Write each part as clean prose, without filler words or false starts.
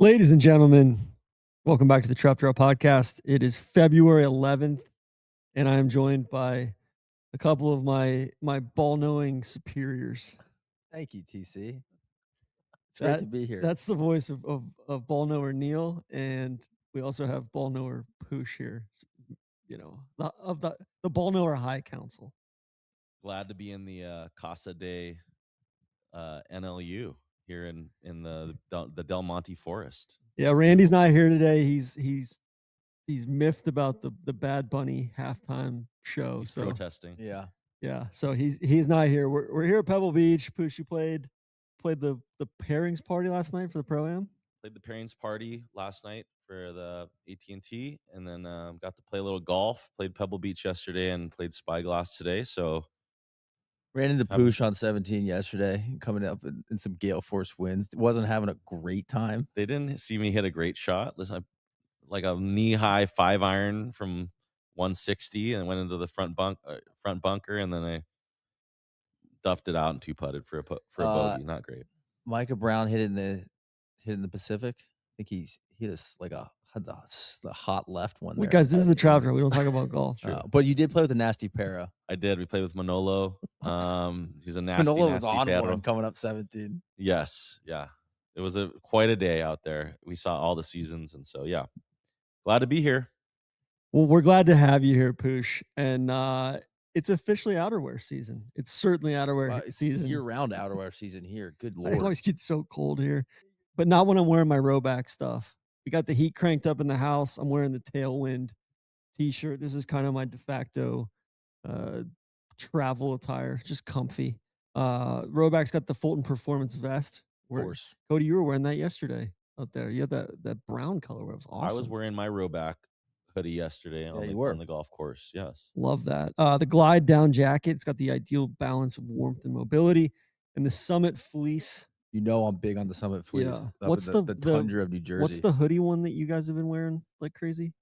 Ladies and gentlemen, welcome back to the Trap Draw Podcast. It is February 11th, and I am joined by a couple of my ball-knowing superiors. Thank you, TC. It's great to be here. That's the voice of ball knower Neil, and we also have ball knower Poosh here. You know, the ball knower High Council. Glad to be in the Casa de NLU here in the Del Monte Forest. Yeah, Randy's not here today. He's miffed about the Bad Bunny halftime show. He's protesting. Yeah. So he's not here. We're here at Pebble Beach. Poosh, you played the pairings party last night for the Pro-Am? Played the pairings party last night for the AT&T, and then got to play a little golf. Played Pebble Beach yesterday and played Spyglass today. So ran into Poosh on 17 yesterday, coming up in some gale force winds. Wasn't having a great time. They didn't see me hit a great shot. Listen, like a knee-high 5-iron from 160 and went into the front bunker, and then I duffed it out and two-putted for a bogey. Not great. Micah Brown hit in the Pacific. I think he hit us like had the hot left one. Well, guys, this is the Trap Draw. We don't talk about golf. But you did play with a nasty para. I did. We played with Manolo. He's a nasty. Manolo was nasty on one coming up 17. Yes, yeah. It was quite a day out there. We saw all the seasons, and so yeah, glad to be here. Well, we're glad to have you here, Poosh, and it's officially outerwear season. It's certainly outerwear season. Year-round outerwear season here. Good Lord. It always gets so cold here, but not when I'm wearing my Rhoback stuff. We got the heat cranked up in the house. I'm wearing the Tailwind t-shirt. This is kind of my de facto travel attire, just comfy. Rhoback's got the Fulton Performance vest. Of course. Cody, you were wearing that yesterday out there. You had that brown color. It was awesome. I was wearing my Rhoback hoodie yesterday on the golf course. Yes. Love that. The Glide Down jacket. It's got the ideal balance of warmth and mobility. And the Summit fleece. You know I'm big on the Summit fleece. Yeah. What's the tundra of New Jersey? What's the hoodie one that you guys have been wearing like crazy?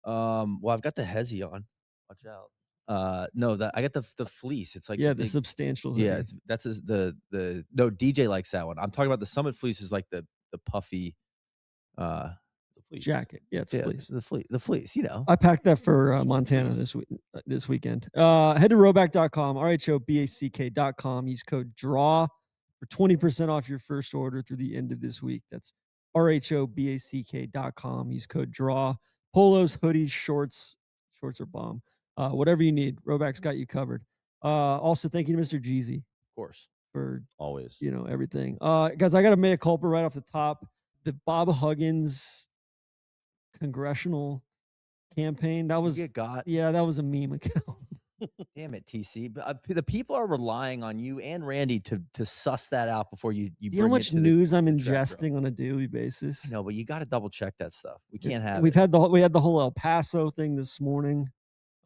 Well, I've got the Hezi on. Watch out. No, I got the fleece. It's like the substantial hoodie. Yeah, that's the no, DJ likes that one. I'm talking about the Summit fleece is like the puffy it's a fleece jacket. Yeah, it's a fleece. The fleece, you know. I packed that for Montana this weekend. Head to Rhoback.com, RHOBACK.com. Use code DRAW for 20% off your first order through the end of this week. That's RHOBACK.com. Use code DRAW. Polos, hoodies, shorts are bomb. Whatever you need, Rhoback's got you covered. Also, thank you to Mr. Jeezy, of course, for always, everything. Guys, I got to mea culpa right off the top. The Bob Huggins congressional campaign, that was that was a meme account. Damn it, TC. But the people are relying on you and Randy to suss that out before you bring know how much news I'm ingesting on a daily basis. No, but you got to double check that stuff. We can't have. We had the whole El Paso thing this morning.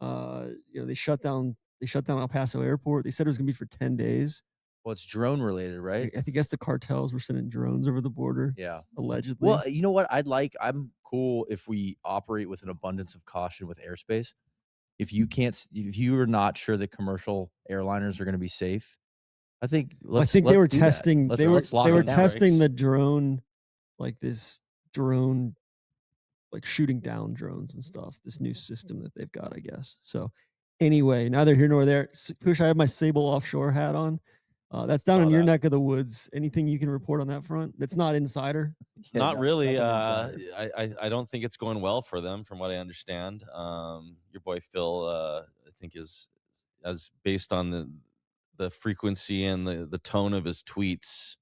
They shut down El Paso Airport. They said it was gonna be for 10 days. Well, it's drone related, right? I guess the cartels were sending drones over the border. Yeah, allegedly. Well, you know what? I'm cool if we operate with an abundance of caution with airspace. If you are not sure that commercial airliners are going to be safe, I think they were testing. They were testing the drone, like this drone, like shooting down drones and stuff. This new system that they've got, I guess. So, anyway, neither here nor there. Push. I have my Sable Offshore hat on. That's down in your neck of the woods. Anything you can report on that front? That's not insider. Not really. I don't think it's going well for them, from what I understand. Your boy Phil, I think, is as based on the frequency and the tone of his tweets.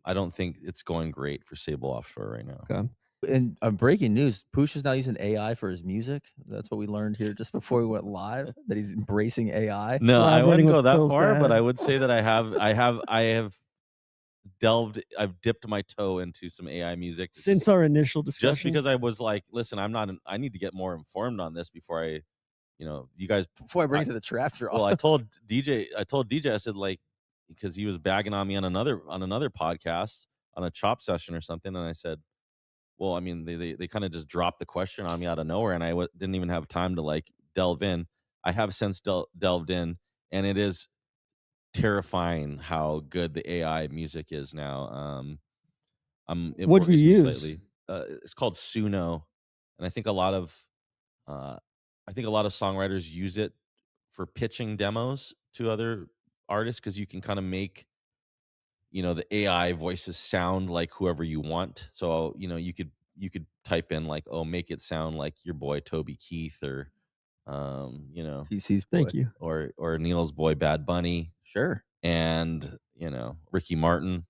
I don't think it's going great for Sable Offshore right now. Okay. And breaking news, Poosh is now using AI for his music. That's what we learned here just before we went live, that he's embracing AI. No, I wouldn't go that far, but I would say that I've dipped my toe into some AI music since our initial discussion. Just because I was like, listen, I need to get more informed on this before I, you guys. Before I bring it to the Trap Draw. Well, I told DJ, I said, like, because he was bagging on me on another podcast, on a chop session or something, and I said, well, I mean, they kind of just dropped the question on me out of nowhere, and I didn't even have time to like delve in. I have since delved in, and it is terrifying how good the AI music is now. What do you use? it's called Suno, and I think a lot of songwriters use it for pitching demos to other artists because you can kind of make the AI voices sound like whoever you want. So you could type in like, oh, make it sound like your boy Toby Keith or TC's boy. Thank you. or Neil's boy Bad Bunny Sure. and Ricky Martin,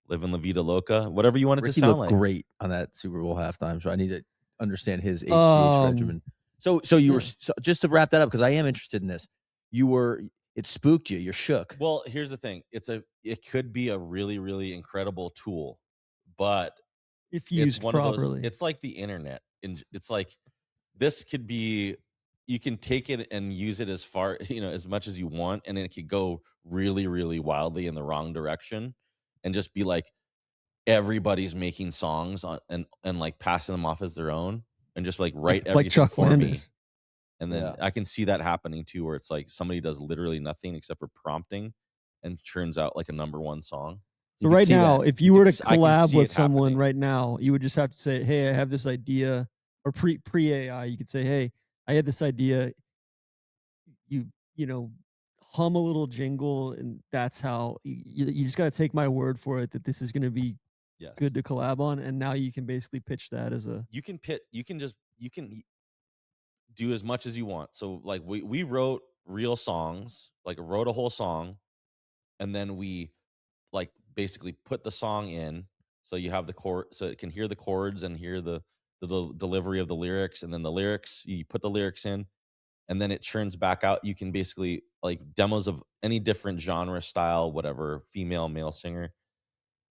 Livin' La Vida Loca, whatever you want it Ricky to sound looked like. great on that Super Bowl halftime, so I need to understand his HGH regimen. So you were just to wrap that up because I am interested in this. It spooked you. You're shook. Well, here's the thing. It could be a really, really incredible tool, but if used it's one properly. of those. It's like the internet, and it's like this could be. You can take it and use it as far as much as you want, and it could go really, really wildly in the wrong direction, and just be like everybody's making songs on and like passing them off as their own, and just like write everything Chuck for Landis. me. And then I can see that happening too, where it's like somebody does literally nothing except for prompting and turns out like a #1 song. So right now, if you were to collab with someone right now, you would just have to say, hey, I have this idea, or pre AI, you could say, hey, I had this idea. You hum a little jingle, and that's how you just got to take my word for it that this is going to be good to collab on. And now you can basically pitch that as a. You can do as much as you want. So like we wrote real songs, like wrote a whole song, and then we like basically put the song in so you have the chord, so it can hear the chords and hear the delivery of the lyrics, and then the lyrics, you put the lyrics in, and then it churns back out. You can basically like demos of any different genre, style, whatever, female, male singer,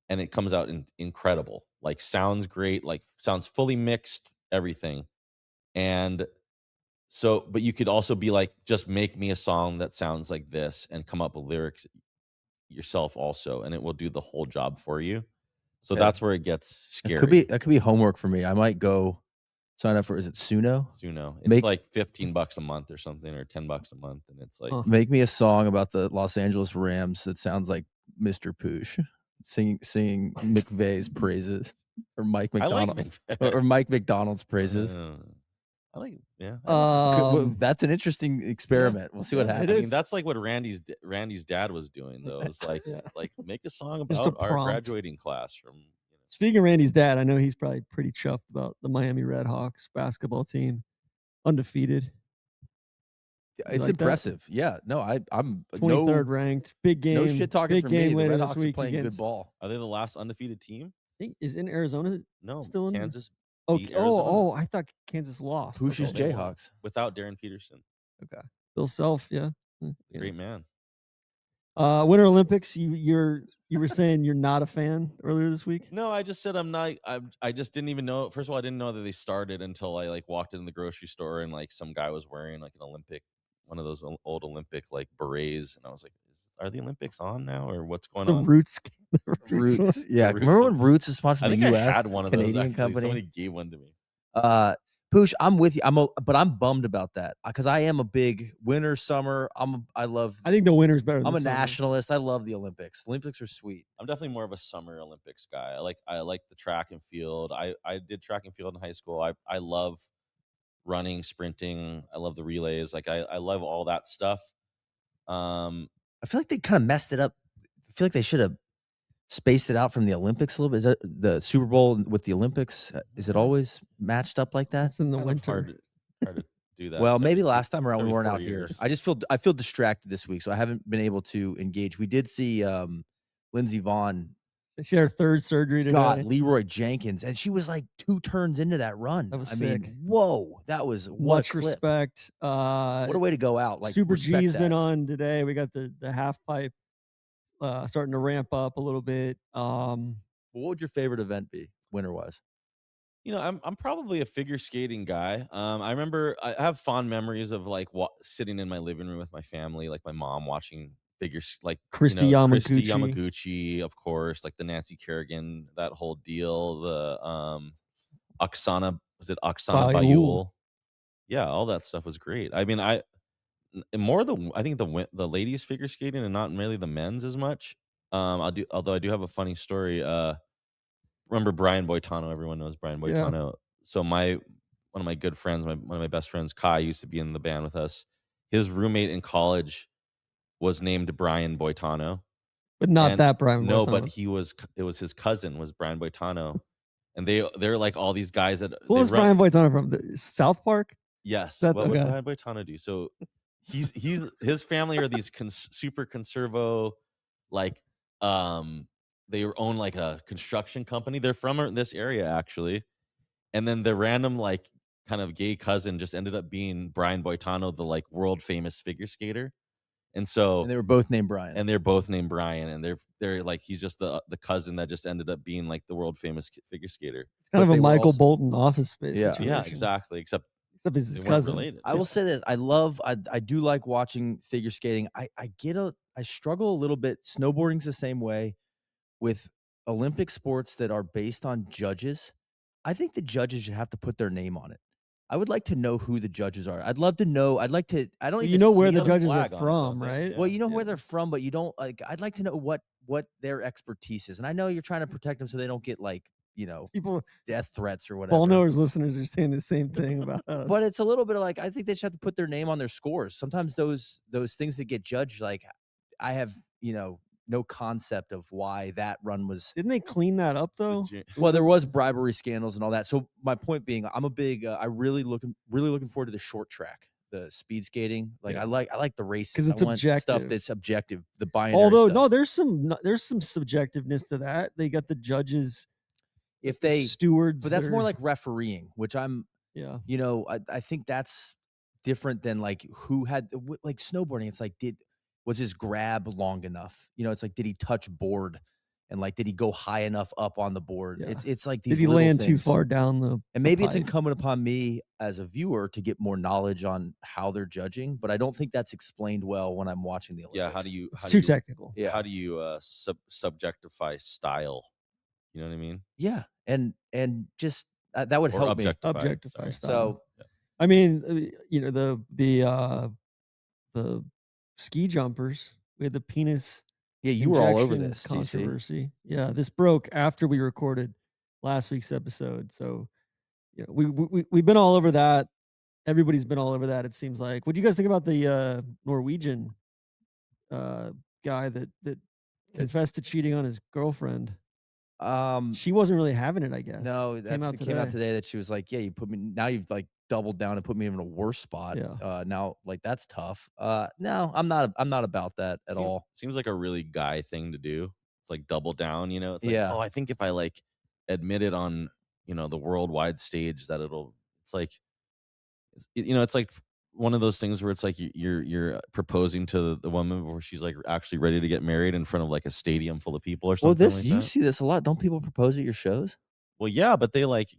and it comes out incredible. Like sounds great, like sounds fully mixed, everything. And so, but you could also be like, just make me a song that sounds like this and come up with lyrics yourself also, and it will do the whole job for you. So that's where it gets scary. That could be homework for me. I might go sign up for, is it Suno? Suno. It's like $15 a month or something, or $10 a month, and it's like make me a song about the Los Angeles Rams that sounds like Mr. Poosh singing McVay's praises, or Mike McDonald, or Mike McDonald's praises. I like, that's an interesting experiment. We'll see what happens. I mean, that's like what Randy's dad was doing, though. It's like, like make a song about our graduating class from. Speaking of Randy's dad, I know he's probably pretty chuffed about the Miami Redhawks basketball team, undefeated. It's impressive. That? Yeah, no, I'm 23rd ranked. Big game. No shit talking big from game me. The later Redhawks this week are playing against, good ball. Are they the last undefeated team? I think is in Arizona. No, still in Kansas. Oh! I thought Kansas lost. Poosh's Jayhawks without Darren Peterson. Okay, Bill Self, great man. Winter Olympics. You were saying you're not a fan earlier this week. No, I just said I'm not. I just didn't even know. First of all, I didn't know that they started until I like walked in the grocery store and like some guy was wearing like an Olympic, one of those old Olympic like berets, and I was like, are the Olympics on now, or what's going on? Roots. Yeah, remember when Roots is sponsored by the U.S. I had one of Canadian those, company? Somebody gave one to me. Poosh, I'm with you. But I'm bummed about that because I am a big winter, summer. I think the winter's better. I'm a nationalist. I love the Olympics. Olympics are sweet. I'm definitely more of a summer Olympics guy. I like the track and field. I did track and field in high school. I love running, sprinting. I love the relays. Like I love all that stuff. I feel like they kind of messed it up. I feel like they should have spaced it out from the Olympics a little bit. Is that the Super Bowl with the Olympics? Is it always matched up like that? It's in the winter. Hard to do that. Well, maybe last time around we weren't out here. I feel distracted this week, so I haven't been able to engage. We did see Lindsey Vonn. She had her third surgery today. God, Leroy Jenkins, and she was like 2 turns into that run. That was sick. Mean, whoa, that was much respect. What a way to go out! Like Super G's been on today. We got the half pipe starting to ramp up a little bit. What would your favorite event be, winter wise? I'm probably a figure skating guy. I remember I have fond memories of like sitting in my living room with my family, like my mom watching figures, like Christy Yamaguchi, of course, like the Nancy Kerrigan, that whole deal. The Oksana Bayul? Yeah, all that stuff was great. I mean, I think the ladies figure skating and not really the men's as much. Although I do have a funny story. remember Brian Boitano. Everyone knows Brian Boitano. So one of my good friends, one of my best friends, Kai, used to be in the band with us. His roommate in college was named Brian Boitano. But not that Brian Boitano. No, but it was his cousin was Brian Boitano. And they're like all these guys that Who was Brian Boitano from? South Park? Yes. What would Brian Boitano do? So his family are these super conservo, like they own like a construction company. They're from this area actually. And then the random like kind of gay cousin just ended up being Brian Boitano, the like world famous figure skater. And so they were both named Brian. And they're both named Brian. And they're like he's just the cousin that just ended up being like the world famous figure skater. It's kind of a Michael Bolton Office Space situation. Yeah, exactly. Except it's his cousin. Related. I will say this. I do like watching figure skating. I struggle a little bit. Snowboarding's the same way with Olympic sports that are based on judges. I think the judges should have to put their name on it. I would like to know who the judges are. I'd love to know. I'd like to. I don't. You know where the judges are from, right? Yeah. Well, you know where they're from, but you don't like. I'd like to know what their expertise is. And I know you're trying to protect them so they don't get like people death threats or whatever. BallKnowers listeners are saying the same thing about us. But it's a little bit of like I think they should have to put their name on their scores. Sometimes those things that get judged, like I have no concept of why that run was. Didn't they clean that up though? Well, there was bribery scandals and all that. So my point being, I'm a big. I really looking forward to the short track, the speed skating. Like I like the racing because it's objective stuff. That's objective. The binary. Although stuff. no, there's some subjectiveness to that. They got the judges. If they stewards, but that's more like refereeing, which I'm. Yeah. I think that's different than like who had like snowboarding. It's like was his grab long enough? It's like, did he touch board? And like, did he go high enough up on the board? Yeah. It's like these. Did he land too far down the? And maybe it's incumbent upon me as a viewer to get more knowledge on how they're judging, but I don't think that's explained well when I'm watching the Olympics. Yeah, how do you? It's too technical. Yeah, how do you subjectify style? You know what I mean? Yeah, and just that would help me objectify style. So, I mean, the ski jumpers. We had the penis. Yeah, you were all over this controversy. TC. Yeah, this broke after we recorded last week's episode. So, we've been all over that. Everybody's been all over that. It seems like. What do you guys think about the Norwegian guy that confessed to cheating on his girlfriend? She wasn't really having it, I guess. No, it came out today that she was like, "Yeah, you put me. Now you've like doubled down and put me in a worse spot. Yeah. Now like that's tough. No, I'm not about that at all. Seems like a really guy thing to do. It's like double down. It's like, oh, I think if I like admit it on the worldwide stage, that it's like one of those things where it's like you're proposing to the woman before she's like actually ready to get married in front of like a stadium full of people or something. Well, you see this a lot. Don't people propose at your shows? Well, yeah, but they like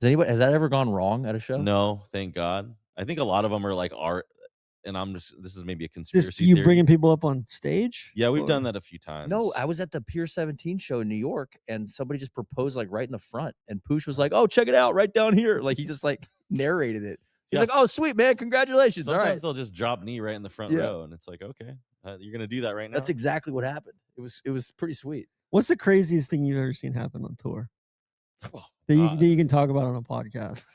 has that ever gone wrong at a show? No, thank God. I think a lot of them are like art, and this is maybe a conspiracy you theory. Bringing people up on stage? Yeah, we've done that a few times. No, I was at the Pier 17 show in New York, and somebody just proposed like right in the front, and Poosh was like, "Oh, check it out, right down here." Like he just like narrated it. He's like, "Oh, sweet man, congratulations!" Sometimes all right, they'll just drop knee right in the front row, and it's like, okay, you're gonna do that right now. That's exactly what happened. It was pretty sweet. What's the craziest thing you've ever seen happen on tour? That you can talk about on a podcast.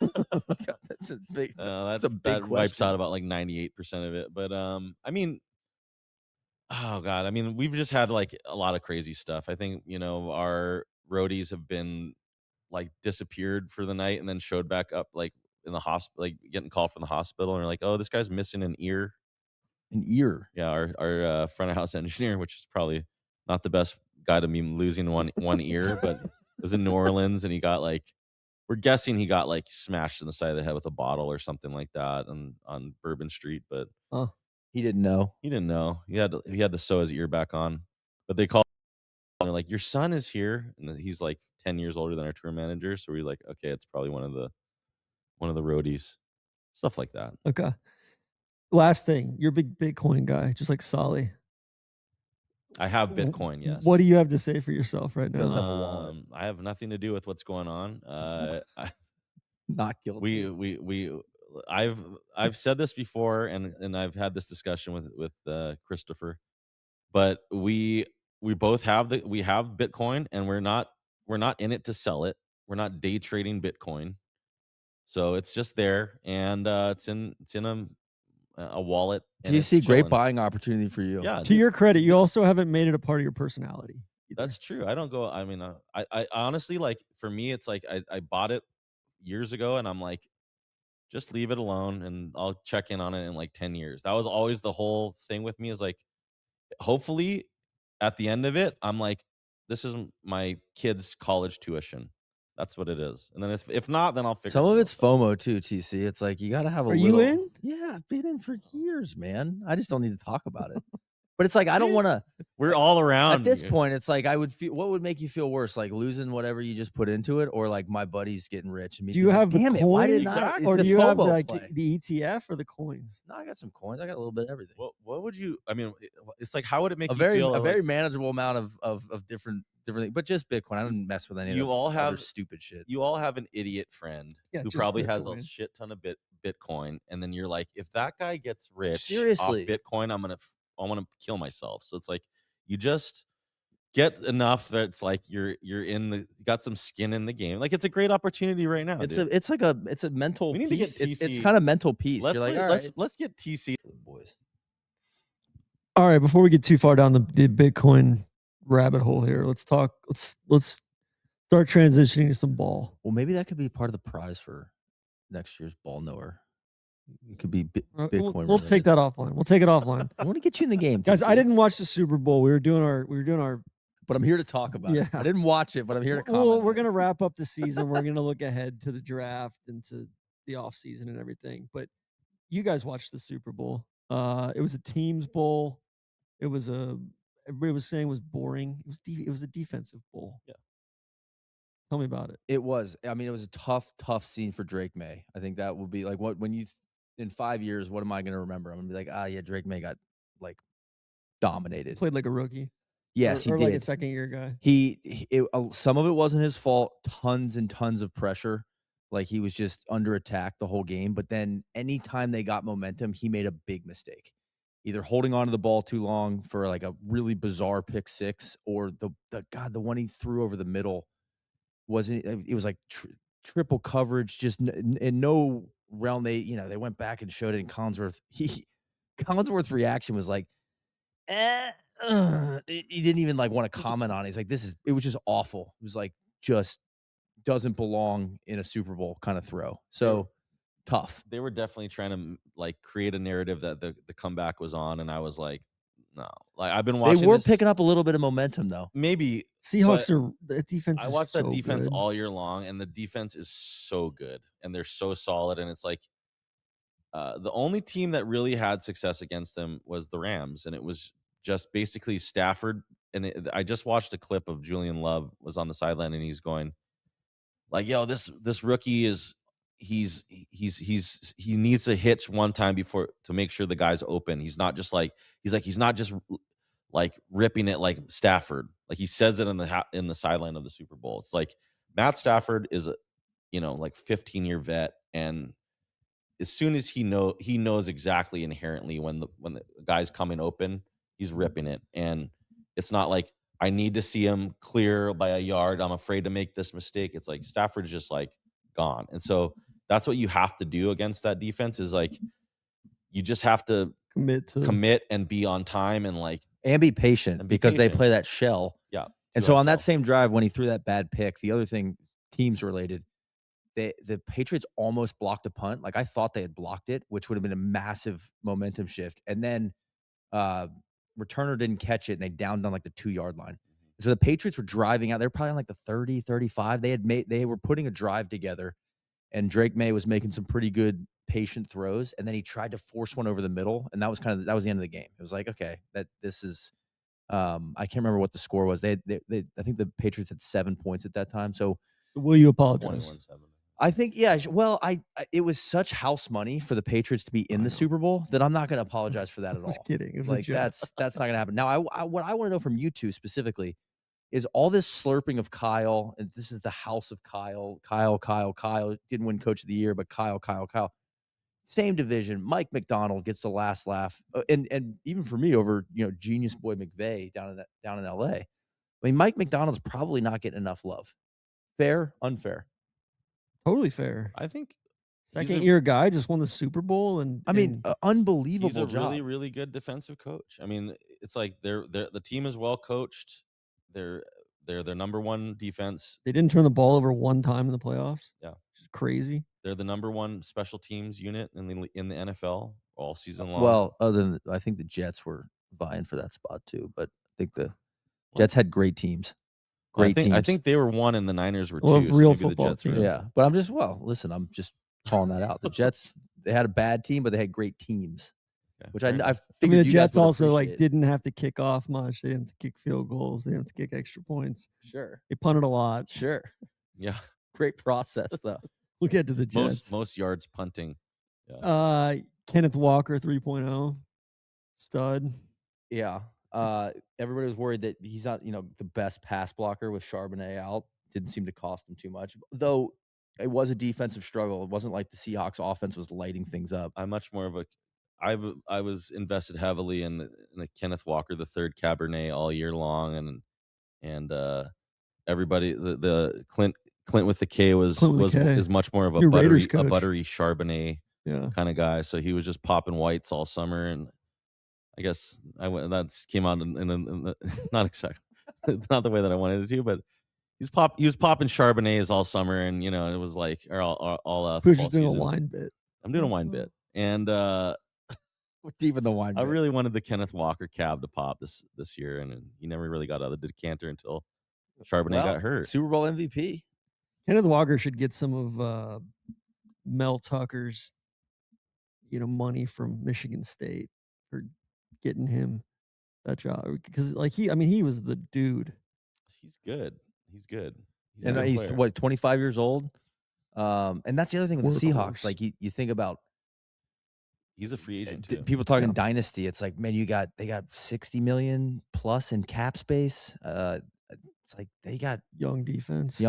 God, that's a big. That's a big that question. Wipes out about like 98% of it. But I mean, oh God, I mean, we've just had like a lot of crazy stuff. I think our roadies have been like disappeared for the night and then showed back up like in the hospital, like getting called from the hospital, and they're like, oh, this guy's missing an ear. An ear. Yeah, our front of house engineer, which is probably not the best guy to be losing one ear, but. Was in New Orleans, and he got like, we're guessing he got like smashed in the side of the head with a bottle or something like that on Bourbon Street. But he didn't know. He didn't know. He had to sew his ear back on. But they called, and they're like, your son is here, and he's like 10 years older than our tour manager. So we're like, okay, it's probably one of the roadies, stuff like that. Okay. Last thing, you're a big Bitcoin guy, just like Solly. I have Bitcoin, yes. What do you have to say for yourself right now? I have nothing to do with what's going on. Not guilty. I've said this before, and I've had this discussion with Christopher, but we both have we have Bitcoin, and we're not we're not in it to sell it. We're not day trading Bitcoin. So it's just there, and it's in a wallet. And it's TC, great chilling. buying opportunity for you. Yeah. To your credit, you also haven't made it a part of your personality either. That's true. I don't go. I mean, I honestly, like, for me, it's like I bought it years ago, and I'm like, just leave it alone, and I'll check in on it in like 10 years. That was always the whole thing with me, is like, hopefully at the end of it, I'm like, this is my kid's college tuition. That's what it is. And then if not, then I'll figure Some of it's something else FOMO too, TC. It's like you got to have a Are little. you in? Yeah, I've been in for years, man. I just don't need to talk about it. But it's like I don't want to. We're all around. At this you. point, it's like I would feel. What would make you feel worse, like losing whatever you just put into it, or like my buddies getting rich? And me Do you being have like, the damn it? Why did coins, I? It's or the do you have FOMO like play. the ETF or the coins? No, I got some coins. I got a little bit of everything. What would you? I mean, it's like, how would it make A you very feel? a very like, manageable amount of different things, but just Bitcoin. I don't mess with any of You the all other have- stupid shit. you all have an idiot friend Yeah, who just probably has a Bitcoin. shit ton of Bitcoin, and then you're like, if that guy gets rich Seriously. off Bitcoin, I want to kill myself. So it's like, you just get enough that it's like you got some skin in the game. Like, it's a great opportunity right now. It's dude. a mental We need to get piece. It's TC. kind of mental peace. let's You're like, all let's right, let's get TC. boys. All right, before we get too far down the Bitcoin rabbit hole here, let's talk. Let's start transitioning to some ball. Well, maybe that could be part of the prize for next year's BallKnower. It could be Bitcoin. We'll take that offline. We'll take it offline. I want to get you in the game, Guys, TC. I didn't watch the Super Bowl. We were doing our. but I'm here to talk about it. Yeah. I didn't watch it, but I'm here to comment. Well, on we're it. gonna wrap up the season. We're gonna look ahead to the draft and to the offseason and everything. But you guys watched the Super Bowl. It was a teams bowl. It was everybody was saying it was boring. It was a defensive bowl. Yeah. Tell me about it. It was. I mean, it was a tough scene for Drake May. I think that will be like when you in 5 years, what am I going to remember? I'm going to be like, yeah, Drake May got like dominated. Played like a rookie. Yes, or he did. like a second year guy. Some of it wasn't his fault. Tons and tons of pressure. Like he was just under attack the whole game. But then anytime they got momentum, he made a big mistake. Either holding on to the ball too long for like a really bizarre pick six, or the one he threw over the middle wasn't. It was like triple coverage. Just in no realm. They went back and showed it in Collinsworth. Collinsworth's reaction was like, he didn't even like want to comment on it. He's like, it was just awful. It was like, just doesn't belong in a Super Bowl kind of throw. So tough. They were definitely trying to like create a narrative that the comeback was on, and I was like, no. Like, I've been watching. They were picking up a little bit of momentum though. Maybe Seahawks are the defense. I watched that defense good. all year long, and the defense is so good, and they're so solid, and it's like the only team that really had success against them was the Rams, and it was just basically Stafford. And I just watched a clip of Julian Love was on the sideline, and he's going like, "Yo, this rookie is he needs to hitch one time before to make sure the guy's open. He's not just like ripping it like Stafford. Like he says it in the sideline of the Super Bowl. It's like Matt Stafford is a like 15-year vet, and as soon as he knows exactly inherently when the guy's coming open, he's ripping it. And it's not like I need to see him clear by a yard. I'm afraid to make this mistake. It's like Stafford's just like gone. And so that's what you have to do against that defense, is like you just have to commit and be on time and be patient, because they play that shell. Yeah. And so on that same drive, when he threw that bad pick, the other thing, teams related, the Patriots almost blocked a punt. Like I thought they had blocked it, which would have been a massive momentum shift. And then returner didn't catch it, and they downed on like the 2-yard line. So the Patriots were driving out. They're probably on like the 30, 35. They were putting a drive together, and Drake May was making some pretty good patient throws. And then he tried to force one over the middle, and that was the end of the game. It was like, okay, this is I can't remember what the score was. I think the Patriots had 7 points at that time. So will you apologize? 21-7. I think, yeah. Well, it was such house money for the Patriots to be in the Super Bowl that I'm not going to apologize for that at all. I was kidding. It was like that's not going to happen. Now, what I want to know from you two specifically is all this slurping of Kyle, and this is the house of Kyle. Kyle didn't win Coach of the Year, but Kyle. Same division. Mike McDonald gets the last laugh, and even for me over genius boy McVay down in LA. I mean, Mike McDonald's probably not getting enough love. Fair, unfair? Totally fair. I think Second-year guy just won the Super Bowl, and I mean, unbelievable he's a job. really, really good defensive coach. I mean, it's like the team is well coached. They're the number one defense. They didn't turn the ball over one time in the playoffs. Yeah, which is crazy. They're the number one special teams unit in the NFL all season long. Well, other than I think the Jets were vying for that spot too, but I think the Jets had great teams. Great teams. I think they were one and the Niners were Well, two. real so maybe football the Jets teams. were yeah, but I'm just calling that out. The Jets, they had a bad team, but they had great teams, Okay, which fair I enough. figured the you guys Jets would also appreciate. didn't have to kick off much. They didn't have to kick field goals. They didn't have to kick extra points. Sure, They punted a lot. sure. Yeah, Great process though. We'll get to the Jets. most yards punting. Yeah. Kenneth Walker 3.0 stud. Yeah. Everybody was worried that he's not, the best pass blocker with Charbonnet out. Didn't seem to cost him too much, though. It was a defensive struggle. It wasn't like the Seahawks offense was lighting things up. I'm much more of a. I was invested heavily in the Kenneth Walker the third Cabernet all year long, and everybody the Clint with the K is much more of a buttery Charbonnet kind of guy. So he was just popping whites all summer, and I guess that came out in not exactly not the way that I wanted it to, but he was popping Charbonnets all summer, and it was like all Poosh is doing a wine bit. I'm doing a wine bit, and We're deep in the wine. I really wanted the Kenneth Walker cab to pop this year, and he never really got out of the decanter until Charbonnet got hurt. Super Bowl MVP. Kenneth Walker should get some of Mel Tucker's, money from Michigan State for getting him that job, because he was the dude. He's good. He's good. And he's 25 years old. And that's the other thing with the Seahawks. Like you think about, he's a free agent too. People talking dynasty. It's like, man, they got 60 million plus in cap space. It's like they got young defense,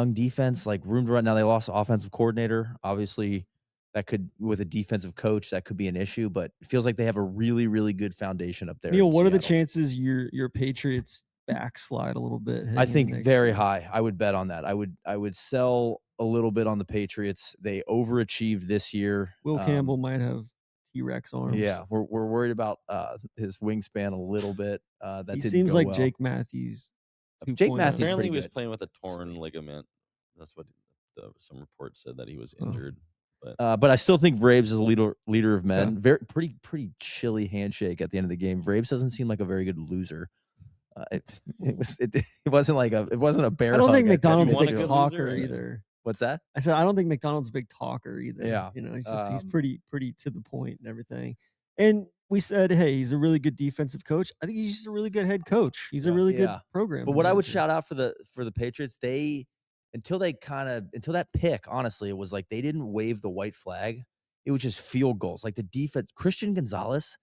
like room to run. Now they lost offensive coordinator. Obviously, that could, with a defensive coach, that could be an issue. But it feels like they have a really, really good foundation up there. Neil, what are the chances your Patriots backslide a little bit? I think very high. I would bet on that. I would sell a little bit on the Patriots. They overachieved this year. Will Campbell might have T-Rex arms. Yeah, we're worried about his wingspan a little bit. He seems like Jake Matthews. Jake Matthews apparently he was playing with a torn ligament. That's what some reports said, that he was injured. But I still think Vrabes is a leader of men. Very pretty chilly handshake at the end of the game. Vrabes doesn't seem like a very good loser. It wasn't a bear. I don't think hug. McDonald's a big talker either. What's that? I said I don't think McDonald's a big talker either. Yeah, he's pretty to the point and everything. And we said, hey, he's a really good defensive coach. I think he's just a really good head coach. He's a really good program. But what I would shout out for the Patriots, until that pick, honestly, it was like they didn't wave the white flag. It was just field goals. Like the defense, Christian Gonzalez,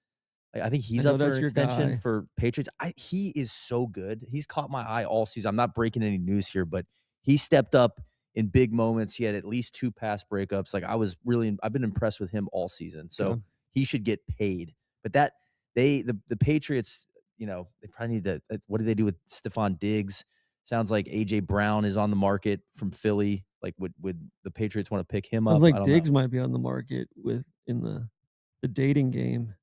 I think he's up for an extension for Patriots. He is so good. He's caught my eye all season. I'm not breaking any news here, but he stepped up in big moments. He had at least 2 pass breakups. Like I've been impressed with him all season. So he should get paid. But the Patriots, they probably need to. What do they do with Stephon Diggs? Sounds like AJ Brown is on the market from Philly. Like, would the Patriots want to pick him up? Sounds like Diggs might be on the market in the dating game.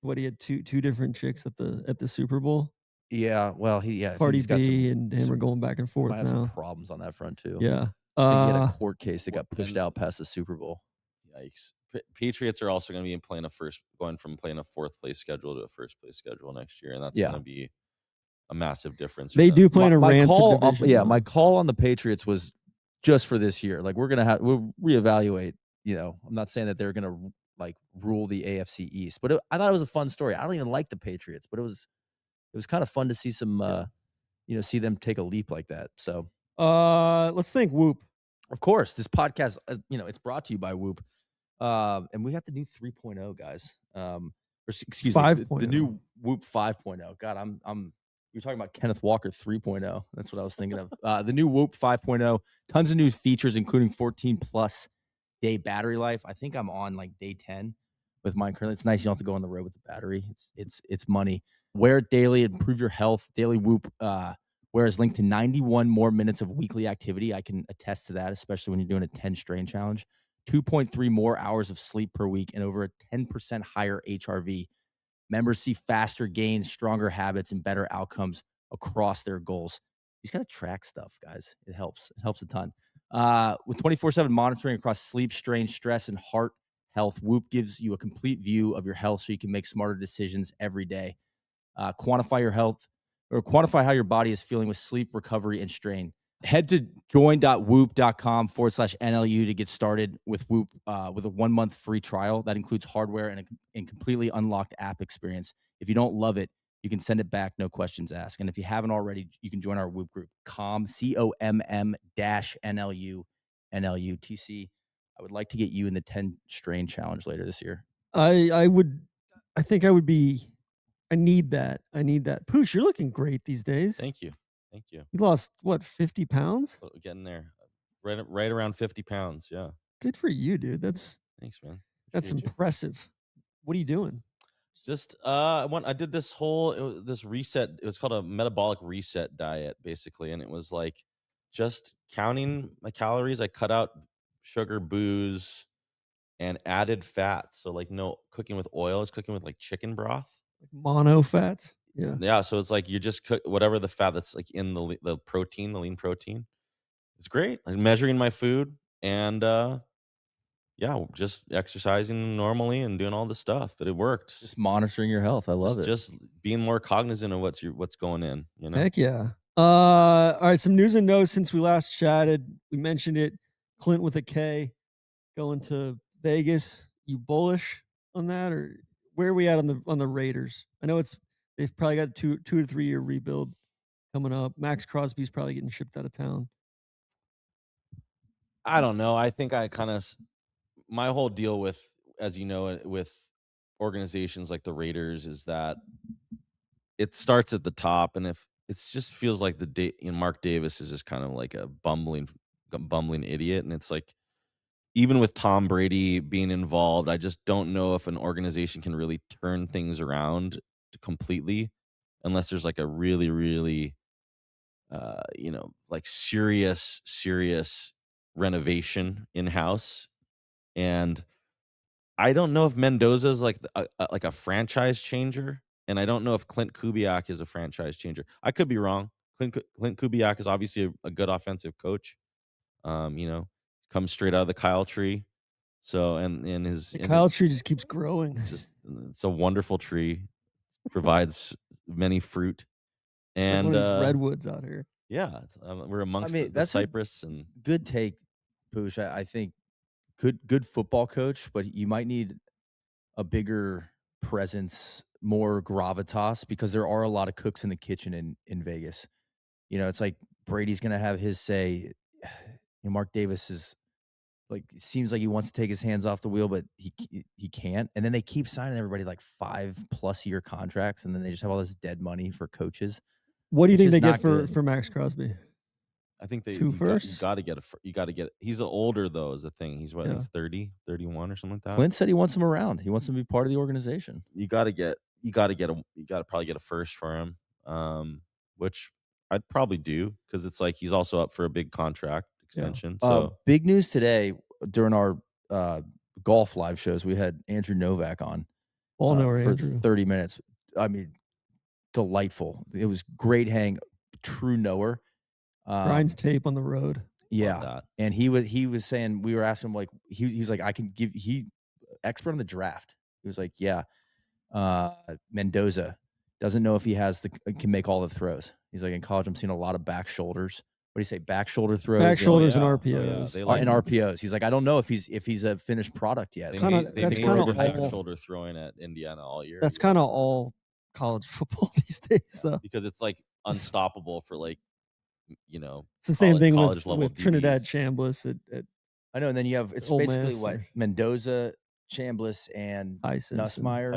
What, he had two different chicks at the Super Bowl. Yeah, well, Cardi B and him are going back and forth might have now. some problems on that front too. Yeah, he had a court case that got pushed out past the Super Bowl. Yikes! Patriots are also going to be going from playing a 4th place schedule to a 1st place schedule next year, and that's going to be a massive difference. They do play in a rancid division. My call on the Patriots was just for this year. Like we'll reevaluate. I'm not saying that they're going to rule the AFC East, but I thought it was a fun story. I don't even like the Patriots, but it was kind of fun to see some, see them take a leap like that. So, let's thank Whoop. Of course, this podcast, it's brought to you by Whoop, and we got the new 3.0 guys. Excuse me, 5.0. The new Whoop 5.0. God, you're talking about Kenneth Walker 3.0. That's what I was thinking of. The new Whoop 5.0. Tons of new features, including 14+ day battery life. I think I'm on day 10 with mine currently. It's nice. You don't have to go on the road with the battery. It's money. Wear it daily. Improve your health. Daily Whoop whereas linked to 91 more minutes of weekly activity. I can attest to that, especially when you're doing a 10 strain challenge. 2.3 more hours of sleep per week and over a 10% higher HRV. Members see faster gains, stronger habits, and better outcomes across their goals. You just got to track stuff, guys. It helps. It helps a ton. With 24/7 monitoring across sleep, strain, stress, and heart health, Whoop gives you a complete view of your health so you can make smarter decisions every day. Quantify your health or quantify how your body is feeling with sleep, recovery, and strain. Head to join.whoop.com/NLU to get started with Whoop with a 1-month free trial. That includes hardware and a completely unlocked app experience. If you don't love it, you can send it back, no questions asked. And if you haven't already, you can join our Whoop group, COMM-NLU TC. I would like to get you in the 10 strain challenge later this year. I need that. Poosh, you're looking great these days. Thank you. You lost what, 50 pounds? Getting there. Right around 50 pounds. Yeah. Good for you, dude. Thanks, man. That's impressive. What are you doing? Just I did this this reset. It was called a metabolic reset diet, basically, and it was like just counting my calories. I cut out sugar, booze, and added fat. So like no cooking with oil. I was cooking with like chicken broth, like mono fats. Yeah. So it's like you just cook whatever the fat that's like in the protein, the lean protein. It's great. I'm measuring my food and just exercising normally and doing all this stuff. But it worked. Just monitoring your health. I love it. Just being more cognizant of what's going in. You know. Heck yeah. All right. Some news and notes since we last chatted. We mentioned it. Clint with a K going to Vegas. You bullish on that, or where are we at on the Raiders? I know they've probably got a 2 to 3 year rebuild coming up. Max Crosby's probably getting shipped out of town. I don't know. I think my whole deal with, as you know, with organizations like the Raiders is that it starts at the top, and if it just feels like Mark Davis is just kind of like a bumbling idiot, and it's like even with Tom Brady being involved, I just don't know if an organization can really turn things around completely unless there's like a really, really, like serious renovation in-house. And I don't know if Mendoza is like a franchise changer, and I don't know if Clint Kubiak is a franchise changer. I could be wrong. Clint Kubiak is obviously a good offensive coach. Comes straight out of the Kyle tree. So Kyle tree just keeps growing. It's a wonderful tree. Provides many fruit. And one of these redwoods out here. Yeah, we're amongst the cypress and good take, Poosh. I think good football coach, but you might need a bigger presence, more gravitas, because there are a lot of cooks in the kitchen in Vegas. It's like Brady's gonna have his say. Mark Davis is like, it seems like he wants to take his hands off the wheel, but he can't. And then they keep signing everybody like 5+ year contracts, and then they just have all this dead money for coaches. What do you think they get for Max Crosby? I think you got to get. He's older though, is the thing. He's what? Yeah. He's 30, 31 or something like that. Clint said he wants him around. He wants him to be part of the organization. You got to probably get a first for him, which I'd probably do, because it's like he's also up for a big contract extension. Yeah. So big news today during our golf live shows, we had Andrew Novak on for Andrew. 30 minutes. I mean, delightful. It was great hang. True knower. Grinds tape on the road. Yeah, and he was saying, we were asking him, like, he was like, I can give, he expert on the draft. He was like, yeah, Mendoza doesn't know if he can make all the throws. He's like, in college, I'm seeing a lot of back shoulders. What do you say? Back shoulder throws, back shoulders, and RPOs. And RPOs. He's like, I don't know if he's a finished product yet. They made back shoulder throwing at Indiana all year. That's kind of all college football these days, though, because it's like unstoppable for like. It's the same thing with Trinidad Chambliss at I know, and then you have basically what Mendoza, Chambliss, and Nussmeier.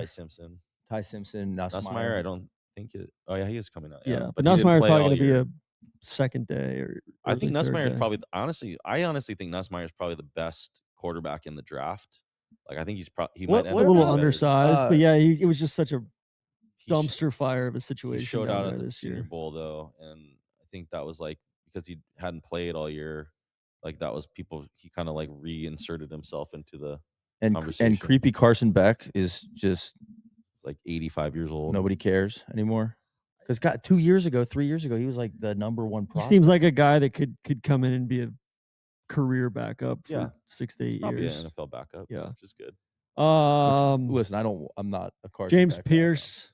Ty Simpson, Nussmeier. I don't think it. Oh yeah, he is coming out. Yeah, but Nussmeier probably going to be a second day or. I think Nussmeier is probably I honestly think Nussmeier is probably the best quarterback in the draft. Like I think he might end a little undersized, but yeah, it was just such a dumpster fire of a situation. He showed out at the Senior Bowl though, and I think that was like because he hadn't played all year. Like that was he kind of like reinserted himself into the conversation. And creepy Carson Beck is just like 85 years old. Nobody cares anymore. Because 3 years ago, he was like the number one prospect. He seems like a guy that could come in and be a career backup for 6 to 8 years. Probably an NFL backup. Yeah, which is good. Listen, I'm not a Carson James Beck Pierce,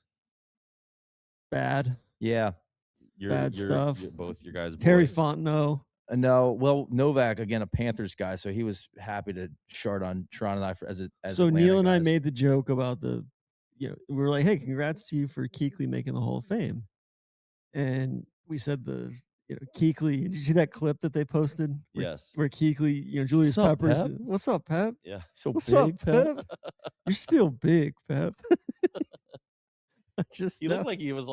bad. Yeah, bad stuff. Both your guys. Terry Fontenot. No, well, Novak again, a Panthers guy, so he was happy to shard on Toronto and I as so Atlanta Neil and guys. I made the joke about we were like, hey, congrats to you for Kuechly making the Hall of Fame, and we said Kuechly. Did you see that clip that they posted? Yes. Where Kuechly, Julius What's up, Peppers. Pep? What's up, Pep? Yeah. So what's big, up, Pep? You're still big, Pep. He looked like he was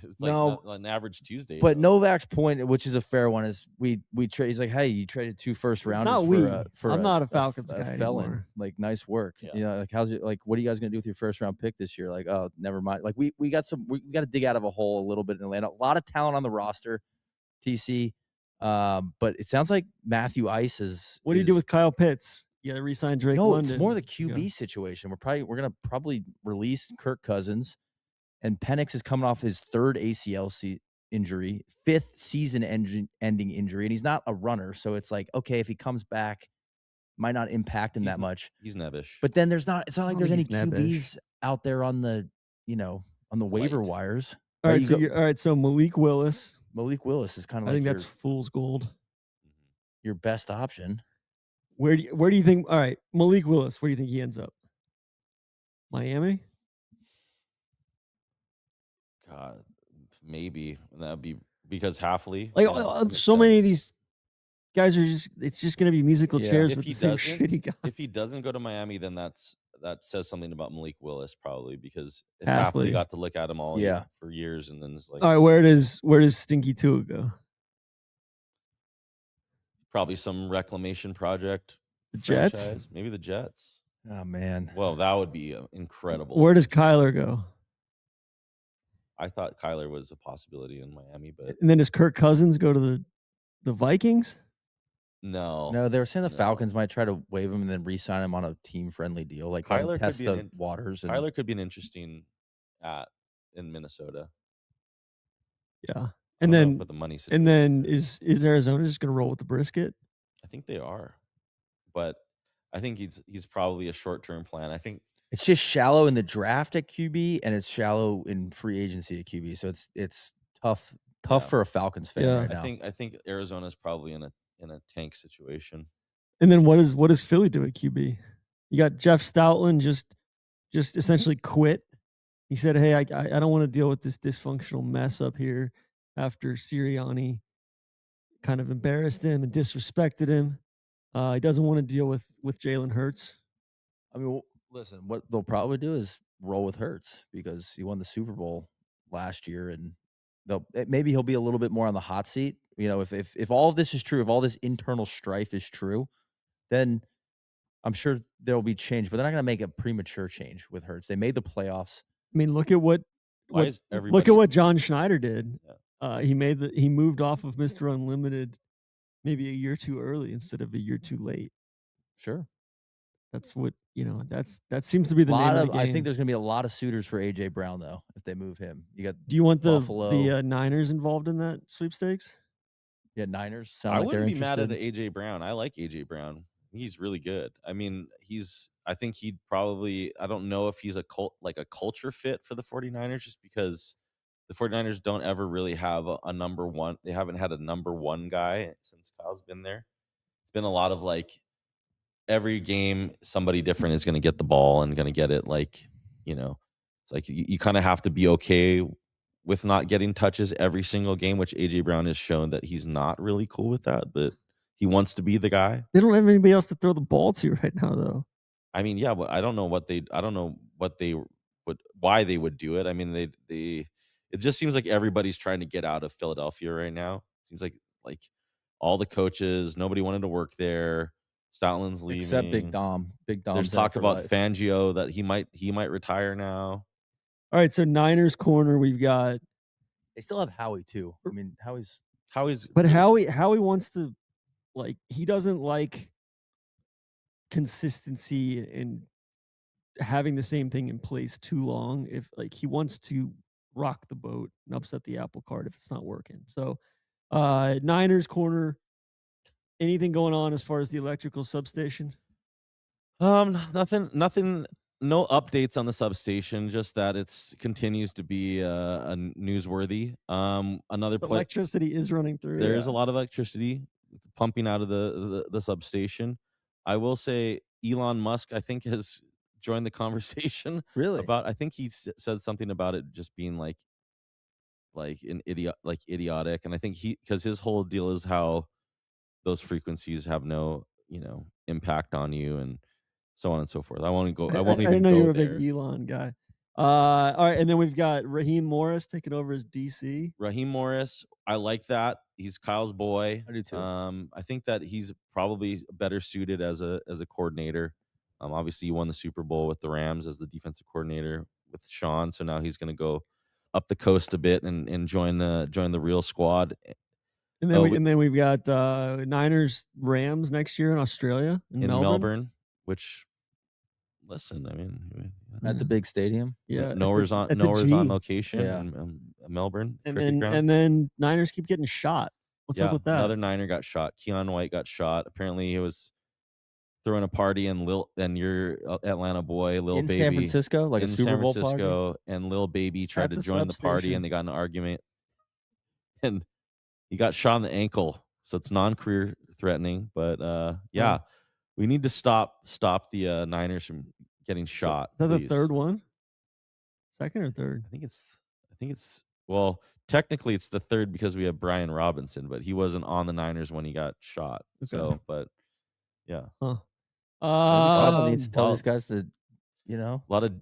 it's No, like an average Tuesday. But Novak's point, which is a fair one, is we trade. He's like, hey, you traded 2 first rounders for I'm not a Falcons guy felon. anymore. Like, nice work. Yeah. Like, what are you guys gonna do with your first round pick this year? Like, oh, never mind. Like, we got to dig out of a hole a little bit in Atlanta. A lot of talent on the roster, TC. But it sounds like Matthew Ice is. What do you do with Kyle Pitts? You got to re-sign Drake London. It's more the QB situation. We're gonna probably release Kirk Cousins. And Penix is coming off his 3rd ACL injury, 5th season-ending injury, and he's not a runner. So it's like, okay, if he comes back, might not impact him that much. He's nebbish. But then it's not like there's any QBs nebbish out there on the waiver wires. All right, so Malik Willis. Malik Willis is kind of I like think that's fool's gold. Your best option. Where do you think? All right, Malik Willis. Where do you think he ends up? Miami. God, maybe that would be because Halfley. So many of these guys are it's just going to be musical chairs with the same shitty guys. If he doesn't go to Miami, then that says something about Malik Willis probably because if Halfley Halfley got to look at him all year for years and then it's like, all right, where does Stinky Tua go? Probably some reclamation project. The Jets, franchise. Maybe the Jets. Oh man, well that would be incredible. Where does Kyler go? I thought Kyler was a possibility in Miami, but and then does Kirk Cousins go to the Vikings? No, they were saying the Falcons might try to waive him and then re-sign him on a team-friendly deal, like Kyler test the waters. Kyler could be an interesting in Minnesota. Yeah, and then with the money situation. And then is Arizona just going to roll with the brisket? I think they are, but I think he's probably a short-term plan. I think. It's just shallow in the draft at QB, and it's shallow in free agency at QB. So it's tough for a Falcons fan right now. I think Arizona's probably in a tank situation. And then what does Philly do at QB? You got Jeff Stoutland just essentially quit. He said, "Hey, I don't want to deal with this dysfunctional mess up here." After Sirianni kind of embarrassed him and disrespected him, he doesn't want to deal with Jalen Hurts. I mean. Listen, what they'll probably do is roll with Hurts because he won the Super Bowl last year, and maybe he'll be a little bit more on the hot seat. If all of this is true, if all this internal strife is true, then I'm sure there will be change. But they're not going to make a premature change with Hurts. They made the playoffs. I mean, look at what John Schneider did. Yeah. He moved off of Mr. Unlimited maybe a year too early instead of a year too late. Sure. That's what that seems to be the name of the game. I think there's going to be a lot of suitors for AJ Brown though if they move him. Do you want Buffalo. the Niners involved in that sweepstakes? Yeah, Niners sound like they're interested. I wouldn't be mad at AJ Brown. I like AJ Brown. He's really good. I mean, I think he'd probably. I don't know if he's a culture fit for the 49ers, just because the 49ers don't ever really have a number one. They haven't had a number one guy since Kyle's been there. It's been a lot of every game somebody different is going to get the ball and going to get it. It's like you kind of have to be okay with not getting touches every single game, which AJ Brown has shown that he's not really cool with that, but he wants to be the guy. They don't have anybody else to throw the ball to right now, though. I mean, yeah, but I don't know why they would do it. I mean, it just seems like everybody's trying to get out of Philadelphia right now. It seems like all the coaches, nobody wanted to work there. Stoutland's leaving. Except Big Dom. There's talk about Fangio that he might retire now. All right, so Niners corner, we've got They still have Howie too. I mean, Howie's. But Howie wants to, like, he doesn't like consistency and having the same thing in place too long. If, like, he wants to rock the boat and upset the apple cart if it's not working. So, Niners corner, anything going on as far as the electrical substation? Nothing. No updates on the substation. Just that it's continues to be a newsworthy. Another The electricity is running through. There is a lot of electricity pumping out of the substation. I will say Elon Musk, I think, has joined the conversation. Really? About, I think he said something about it just being like an idiot, like idiotic. And I think because his whole deal is how those frequencies have no, impact on you and so on and so forth. I won't go. I won't I even didn't know go you were a there. big Elon guy. All right, and then we've got Raheem Morris taking over as DC. Raheem Morris, I like that. He's Kyle's boy. I do too. I think that he's probably better suited as a coordinator. Obviously, he won the Super Bowl with the Rams as the defensive coordinator with Sean. So now he's going to go up the coast a bit and join the real squad. And then we've got Niners Rams next year in Australia in Melbourne. Which, listen, I mean, at the big stadium. Yeah, nowhere's on location in Melbourne. And then Niners keep getting shot. What's up with that? Another Niner got shot. Keon White got shot. Apparently, he was throwing a party and your Atlanta boy, Lil Baby, San Francisco, like a Super Bowl party. And Lil Baby tried to join the party, and they got in an argument, and he got shot in the ankle. So it's non-career threatening, but we need to stop the Niners from getting shot. Is that the third one? Second or third? I think it's well, technically it's the third because we have Brian Robinson, but he wasn't on the Niners when he got shot. Okay. So, but yeah. Needs to tell these guys to,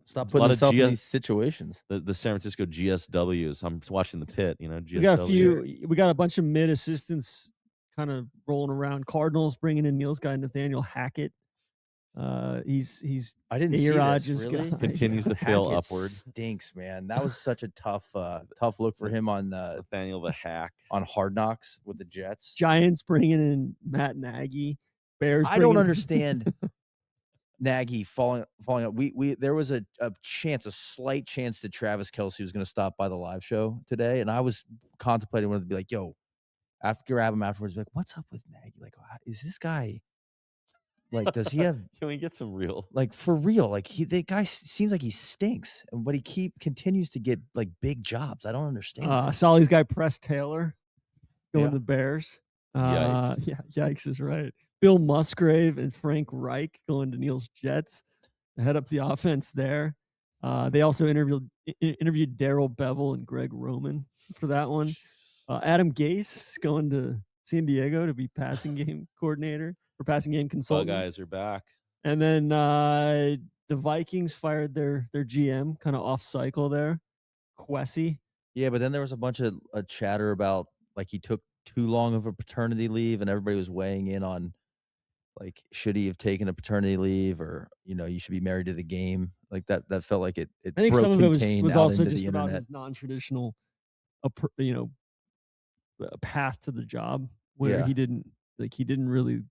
stop putting themselves in these situations. The San Francisco GSWs. I'm watching the pit, GSW. We got a bunch of mid assistants kind of rolling around. Cardinals bringing in Neil's guy Nathaniel Hackett. He's I didn't see this, really? Continues to fail Hackett upward. Stinks, man. That was such a tough look for him on Nathaniel the Hack on Hard Knocks with the Jets. Giants bringing in Matt Nagy. Bears. I don't understand Nagy falling up. There was a slight chance that Travis Kelce was going to stop by the live show today, and I was contemplating whether to be like, "Yo," grab him afterwards, like, "What's up with Nagy? Like, is this guy?" Like, does he have? Can we get some real? Like, for real? Like, the guy seems like he stinks, but he continues to get like big jobs. I don't understand. Solly's guy Press Taylor going to the Bears. Yikes. Yikes is right. Bill Musgrave and Frank Reich going to Neil's Jets to head up the offense there. They also interviewed Darrell Bevel and Greg Roman for that one. Adam Gase going to San Diego to be passing game coordinator. For passing game consultant. Guys are back. And then the Vikings fired their GM kind of off cycle there. Kwesi. Yeah, but then there was a bunch of chatter about like he took too long of a paternity leave, and everybody was weighing in on like, should he have taken a paternity leave, or you should be married to the game. Like that felt like it. I think some of it was also just about his non-traditional, path to the job where he didn't really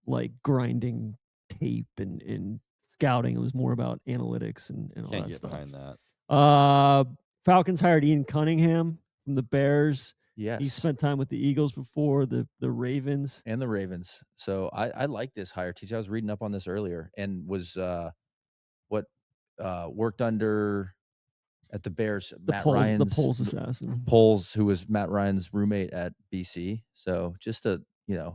like grinding tape and scouting. It was more about analytics and all that stuff. Behind that. Falcons hired Ian Cunningham from the Bears. Yes. He spent time with the Eagles before, the Ravens. And the Ravens. So I like this hire. TC, I was reading up on this earlier and was worked under at the Bears, Matt Ryan's the Poles assassin. Poles, who was Matt Ryan's roommate at BC. So just a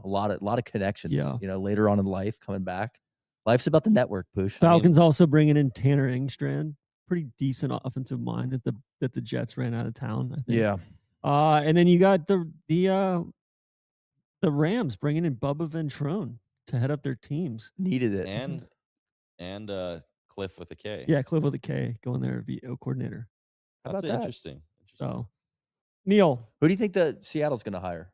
lot of connections. Later on in life, coming back. Life's about the network, Poosh. Falcons also bringing in Tanner Engstrand, pretty decent offensive mind that the Jets ran out of town, I think. Yeah. And then you got the Rams bringing in Bubba Ventrone to head up their teams. Needed it. And Cliff with a K. Yeah, Cliff with a K going there to be a coordinator. How about that? Interesting. So, Neil, who do you think that Seattle's going to hire?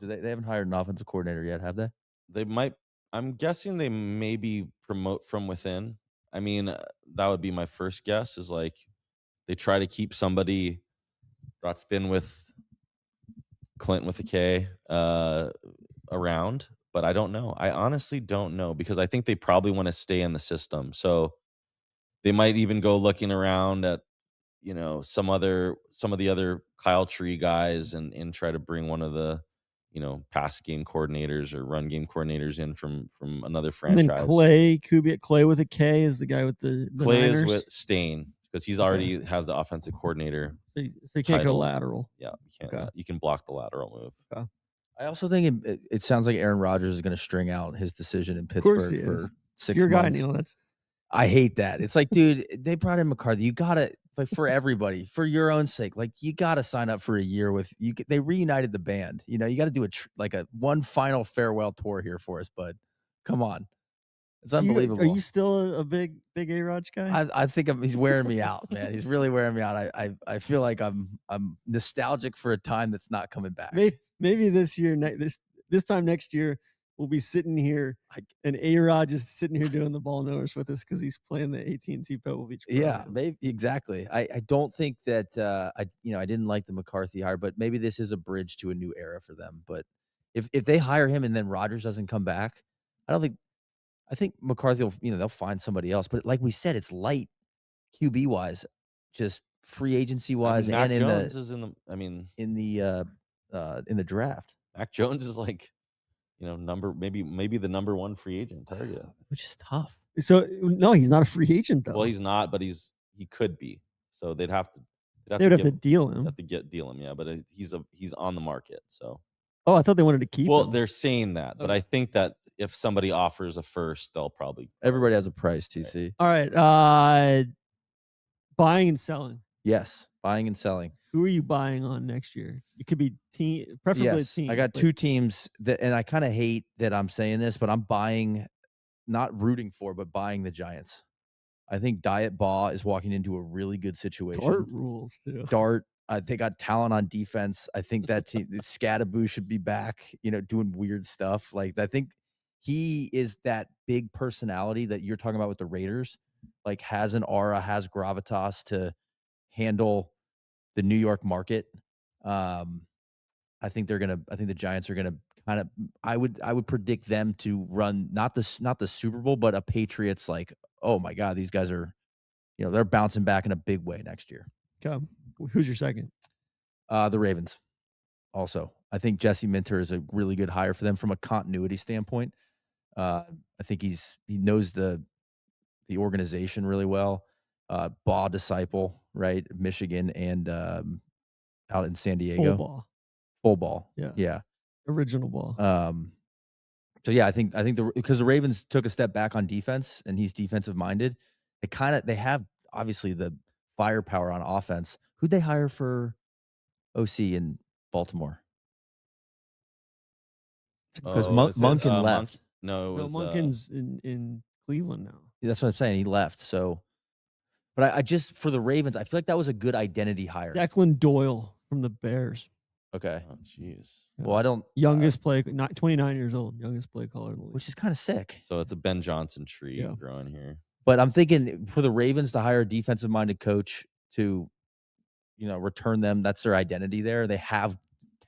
They haven't hired an offensive coordinator yet, have they? They might. I'm guessing they maybe promote from within. I mean, that would be my first guess. Is like they try to keep somebody Rot's been with Clint with a K around, but I don't know. I honestly don't know because I think they probably want to stay in the system. So they might even go looking around at, some of the other Kyle Tree guys and try to bring one of the, pass game coordinators or run game coordinators in from another franchise. And then Clay with a K is the guy with the Clay Niners. is with Stain because he's already has the offensive coordinator. So you can't go lateral. Yeah, you can't. You can block the lateral move. Okay. I also think it sounds like Aaron Rodgers is going to string out his decision in Pittsburgh for 6 Your months. guy, Neil. I hate that. It's like, dude, they brought in McCarthy. You gotta, like, for everybody, for your own sake, like, you gotta sign up for a year with you. They reunited the band. You got to do a one final farewell tour here for us, bud. Come on, it's unbelievable. Are you still a big A-Rod guy? I think he's wearing me out, man. He's really wearing me out. I feel like I'm nostalgic for a time that's not coming back. Maybe this year, this time next year, we'll be sitting here and A-Rod just sitting here doing the BallKnowers with us because he's playing the AT&T Pebble Beach. Yeah, maybe exactly. I don't think that I didn't like the McCarthy hire, but maybe this is a bridge to a new era for them. But if they hire him and then Rodgers doesn't come back, I think McCarthy will, they'll find somebody else. But like we said, it's light QB wise, just free agency wise, Mac and Jones is in the draft. Mac Jones is like, maybe the number one free agent target, which is tough. So no, he's not a free agent though. Well, he's not, but he could be. So they'd have to deal him. Have to deal him, yeah. But he's on the market. So. Oh, I thought they wanted to keep him. Well, they're saying that, but I think that if somebody offers a first, they'll probably. Everybody has a price, TC. All right. Buying and selling. Yes, buying and selling. Who are you buying on next year? It could be team, preferably team. I got two teams and I kind of hate that I'm saying this, but I'm buying, not rooting for, but buying the Giants. I think Diet Baugh is walking into a really good situation. Dart rules too. They got talent on defense. I think that team, Scadaboo should be back, doing weird stuff. Like, I think he is that big personality that you're talking about with the Raiders, like has an aura, has gravitas to handle the New York market. I think the Giants are gonna kind of. I would predict them to run not the Super Bowl, but a Patriots like, oh my God, these guys are, they're bouncing back in a big way next year. Okay, who's your second? The Ravens. Also, I think Jesse Minter is a really good hire for them from a continuity standpoint. I think he knows the organization really well. Baugh disciple, right? Michigan and out in San Diego. Full ball. Yeah. Original ball. So yeah, I think because the Ravens took a step back on defense and he's defensive minded. They have obviously the firepower on offense. Who'd they hire for OC in Baltimore? Because Monken left. No, it was Monken's in Cleveland now. That's what I'm saying. He left. So, but I just, for the Ravens, I feel like that was a good identity hire. Declan Doyle from the Bears. Okay. Oh, jeez. Well, I don't. Youngest 29 years old. Youngest play caller in the league. Which is kind of sick. So it's a Ben Johnson tree growing here. But I'm thinking for the Ravens to hire a defensive-minded coach to, return them, that's their identity there. They have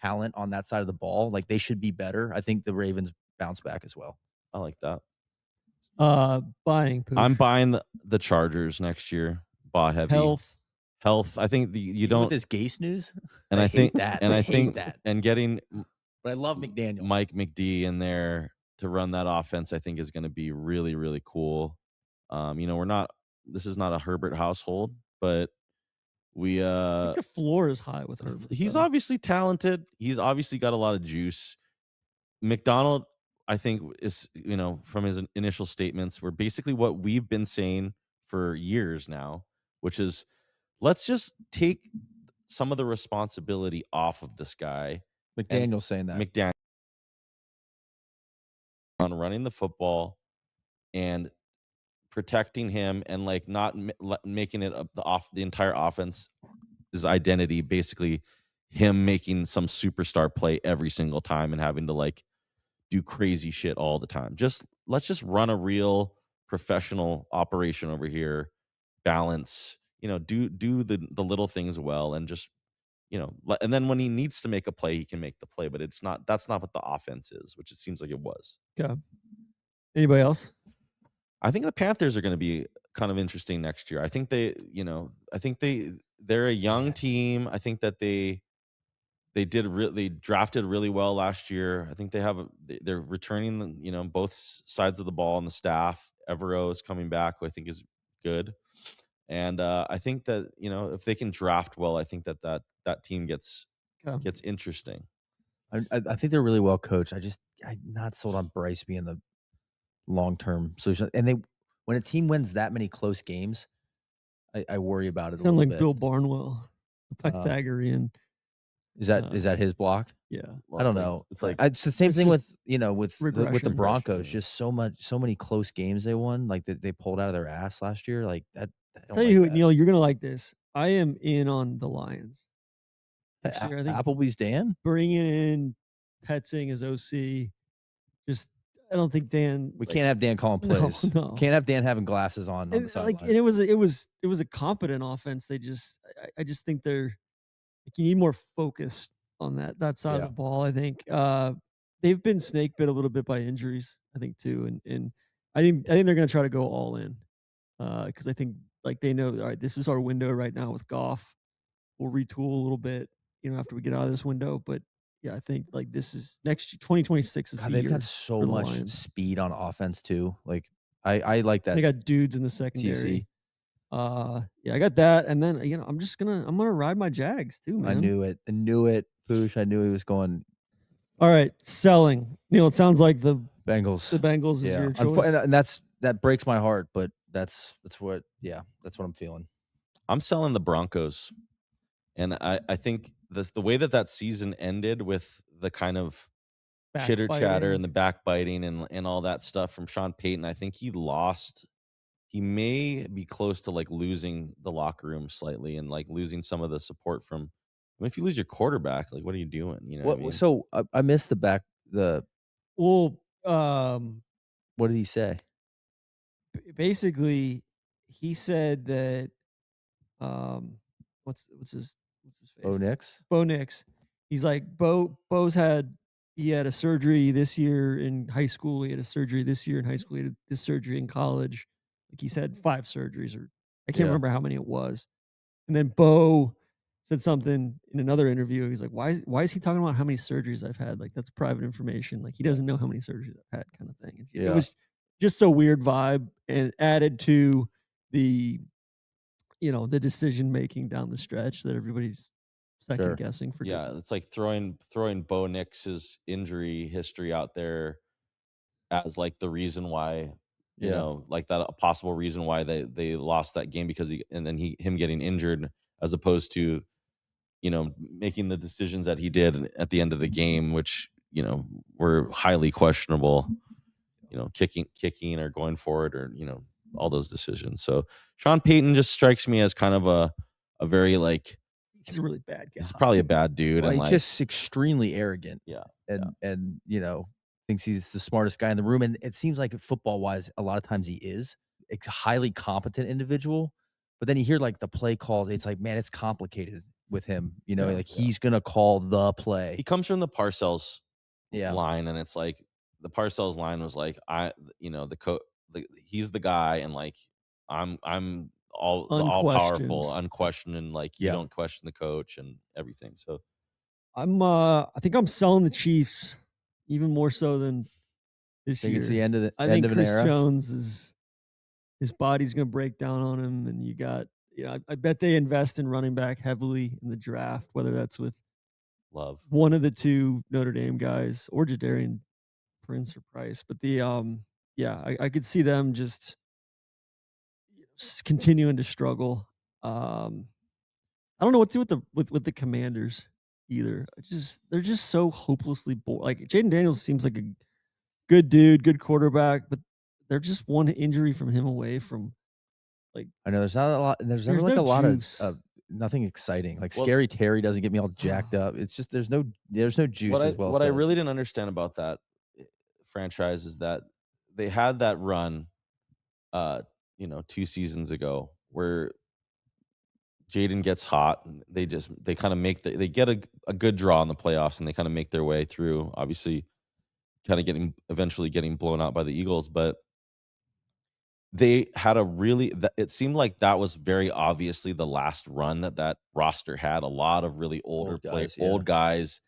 talent on that side of the ball. Like, they should be better. I think the Ravens bounce back as well. I like that. Buying. Poosh. I'm buying the Chargers next year. Baugh heavy. Health. I think you don't. With this Gase news, and I think that, and I think that, and getting. But I love McDaniel, Mike McD in there to run that offense. I think is going to be really, really cool. This is not a Herbert household, but we. I think the floor is high with Herbert. He's obviously talented. He's obviously got a lot of juice. McDonald, I think, is from his initial statements, were basically what we've been saying for years now, which is, let's just take some of the responsibility off of this guy. McDaniel's saying that. McDaniel on running the football and protecting him and like not making it the entire offense his identity, basically him making some superstar play every single time and having to like do crazy shit all the time. Let's just run a real professional operation over here, balance, do the little things well, and just and then when he needs to make a play, he can make the play. But that's not what the offense is, which it seems like it was. Okay. Anybody else? I think the Panthers are going to be kind of interesting next year. I think they're a young team. I think that they drafted really well last year. I think they're returning both sides of the ball on the staff. Evero is coming back, who I think is good. And I think that, if they can draft well, I think that team gets interesting. I think they're really well coached. I'm not sold on Bryce being the long-term solution. And when a team wins that many close games, I worry about it a little bit. Bill Barnwell, the Pythagorean. Is that his block? Yeah. I don't know. It's the same thing with the Broncos. Just so many close games they won, like they pulled out of their ass last year. Like that. Tell you who, Neil, you're gonna like this. I am in on the Lions. Next year, I think Applebee's Dan bringing in Petzing as OC. I don't think Dan. We can't have Dan calling plays. No. Can't have Dan having glasses on the sideline. And it was a competent offense. I just think they're you need more focus on that side of the ball. I think they've been snake bit a little bit by injuries. I think too, and I think they're going to try to go all in because I think they know, all right, this is our window right now with Goff. We'll retool a little bit, after we get out of this window. But yeah, I think this is next 2026 is the year. They've got so much speed on offense too. I like that. They got dudes in the secondary. TC. I got that, and then I'm gonna ride my Jags too, man. I knew it, Poosh. I knew he was going. All right, selling. Neil, it sounds like the Bengals. The Bengals is your choice, and that breaks my heart, but that's what I'm feeling. I'm selling the Broncos, and I think the way that season ended with the kind of chitter chatter and the backbiting and all that stuff from Sean Payton. I think he may be close to losing the locker room slightly and losing some of the support from. I mean, if you lose your quarterback, what are you doing? What I mean? So I missed the. Well, what did he say? Basically, he said that what's his face? Bo Nix. He's like Bo's had a surgery this year in high school. He had a surgery this year in high school. He had this surgery in college. He said 5 surgeries, or I can't remember how many it was. And then Bo said something in another interview. He's like, why is he talking about how many surgeries I've had? That's private information. He doesn't know how many surgeries I've had, kind of thing. It was just a weird vibe, and added to the the decision making down the stretch that everybody's second guessing for. Yeah, it's like throwing Bo Nix's injury history out there as the reason why, that a possible reason why they lost that game, because him getting injured, as opposed to making the decisions that he did at the end of the game, which were highly questionable, kicking or going forward, or all those decisions. So Sean Payton just strikes me as kind of a very he's a really bad guy. He's probably a bad dude. Well, he's just extremely arrogant. Yeah. And thinks he's the smartest guy in the room. And it seems like football wise, a lot of times he is a highly competent individual. But then you hear the play calls. It's man, it's complicated with him. He's gonna call the play. He comes from the Parcells line, and it's the Parcells line was he's the guy, and I'm all powerful, unquestioned, and you don't question the coach and everything. So I think I'm selling the Chiefs even more so than this year. It's the end of the I think Chris Jones his body's gonna break down on him, and you got I bet they invest in running back heavily in the draft, whether that's with Love, one of the 2 Notre Dame guys, or Jadarian Prince or Price. But I could see them just continuing to struggle. I don't know what to do with the Commanders either. They're just so hopelessly bored. Jaden Daniels seems like a good dude, good quarterback, but they're just one injury from him away from I know there's not a lot. There's never a lot of nothing exciting. Scary Terry doesn't get me all jacked up. It's just there's no juice. What I really didn't understand about that franchise is that they had that run 2 seasons ago where Jaden gets hot. They kind of they get a good draw in the playoffs, and they kind of make their way through. Obviously, kind of eventually getting blown out by the Eagles, but they had it seemed like that was very obviously the last run that roster had. A lot of really old guys.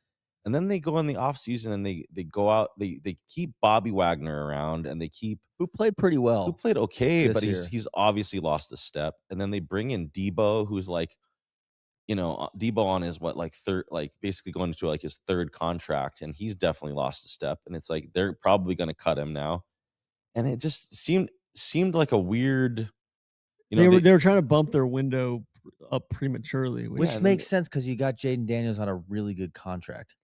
And then they go in the offseason and they go out, they keep Bobby Wagner around, and they keep who played pretty well. Who played okay, but year. he's obviously lost a step. And then they bring in Debo, who's like, Debo on his basically going into like his third contract, and he's definitely lost a step. And it's like they're probably going to cut him now. And it just seemed like a weird, they were trying to bump their window up prematurely, which makes sense because you got Jaden Daniels on a really good contract.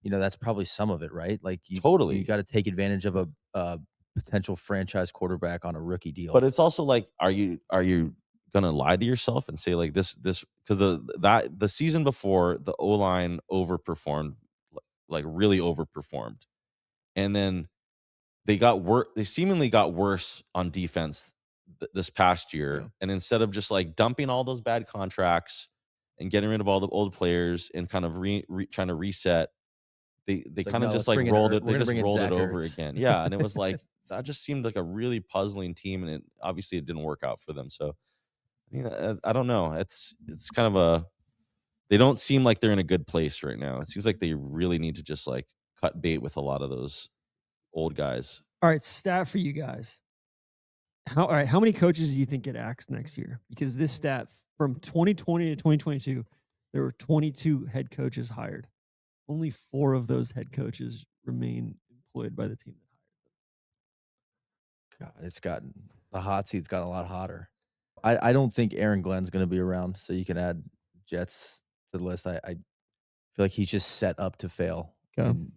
That's probably some of it, right? Like you got to take advantage of a potential franchise quarterback on a rookie deal. But it's also like, are you gonna lie to yourself and say like this because the season before, the O-line overperformed, like really overperformed, and then they seemingly got worse on defense this past year. Yeah. And instead of just like dumping all those bad contracts and getting rid of all the old players and kind of trying to reset, they kind of just like rolled it. They just rolled it over again. Yeah. And it was like, that just seemed like a really puzzling team. And obviously it didn't work out for them. So, I don't know. It's kind of they don't seem like they're in a good place right now. It seems like they really need to just like cut bait with a lot of those old guys. All right. Stat for you guys. How many coaches do you think get axed next year? Because this stat from 2020 to 2022, there were 22 head coaches hired. Only 4 of those head coaches remain employed by the team that hired them. God, the hot seat's gotten a lot hotter. I don't think Aaron Glenn's going to be around, so you can add Jets to the list. I feel like he's just set up to fail in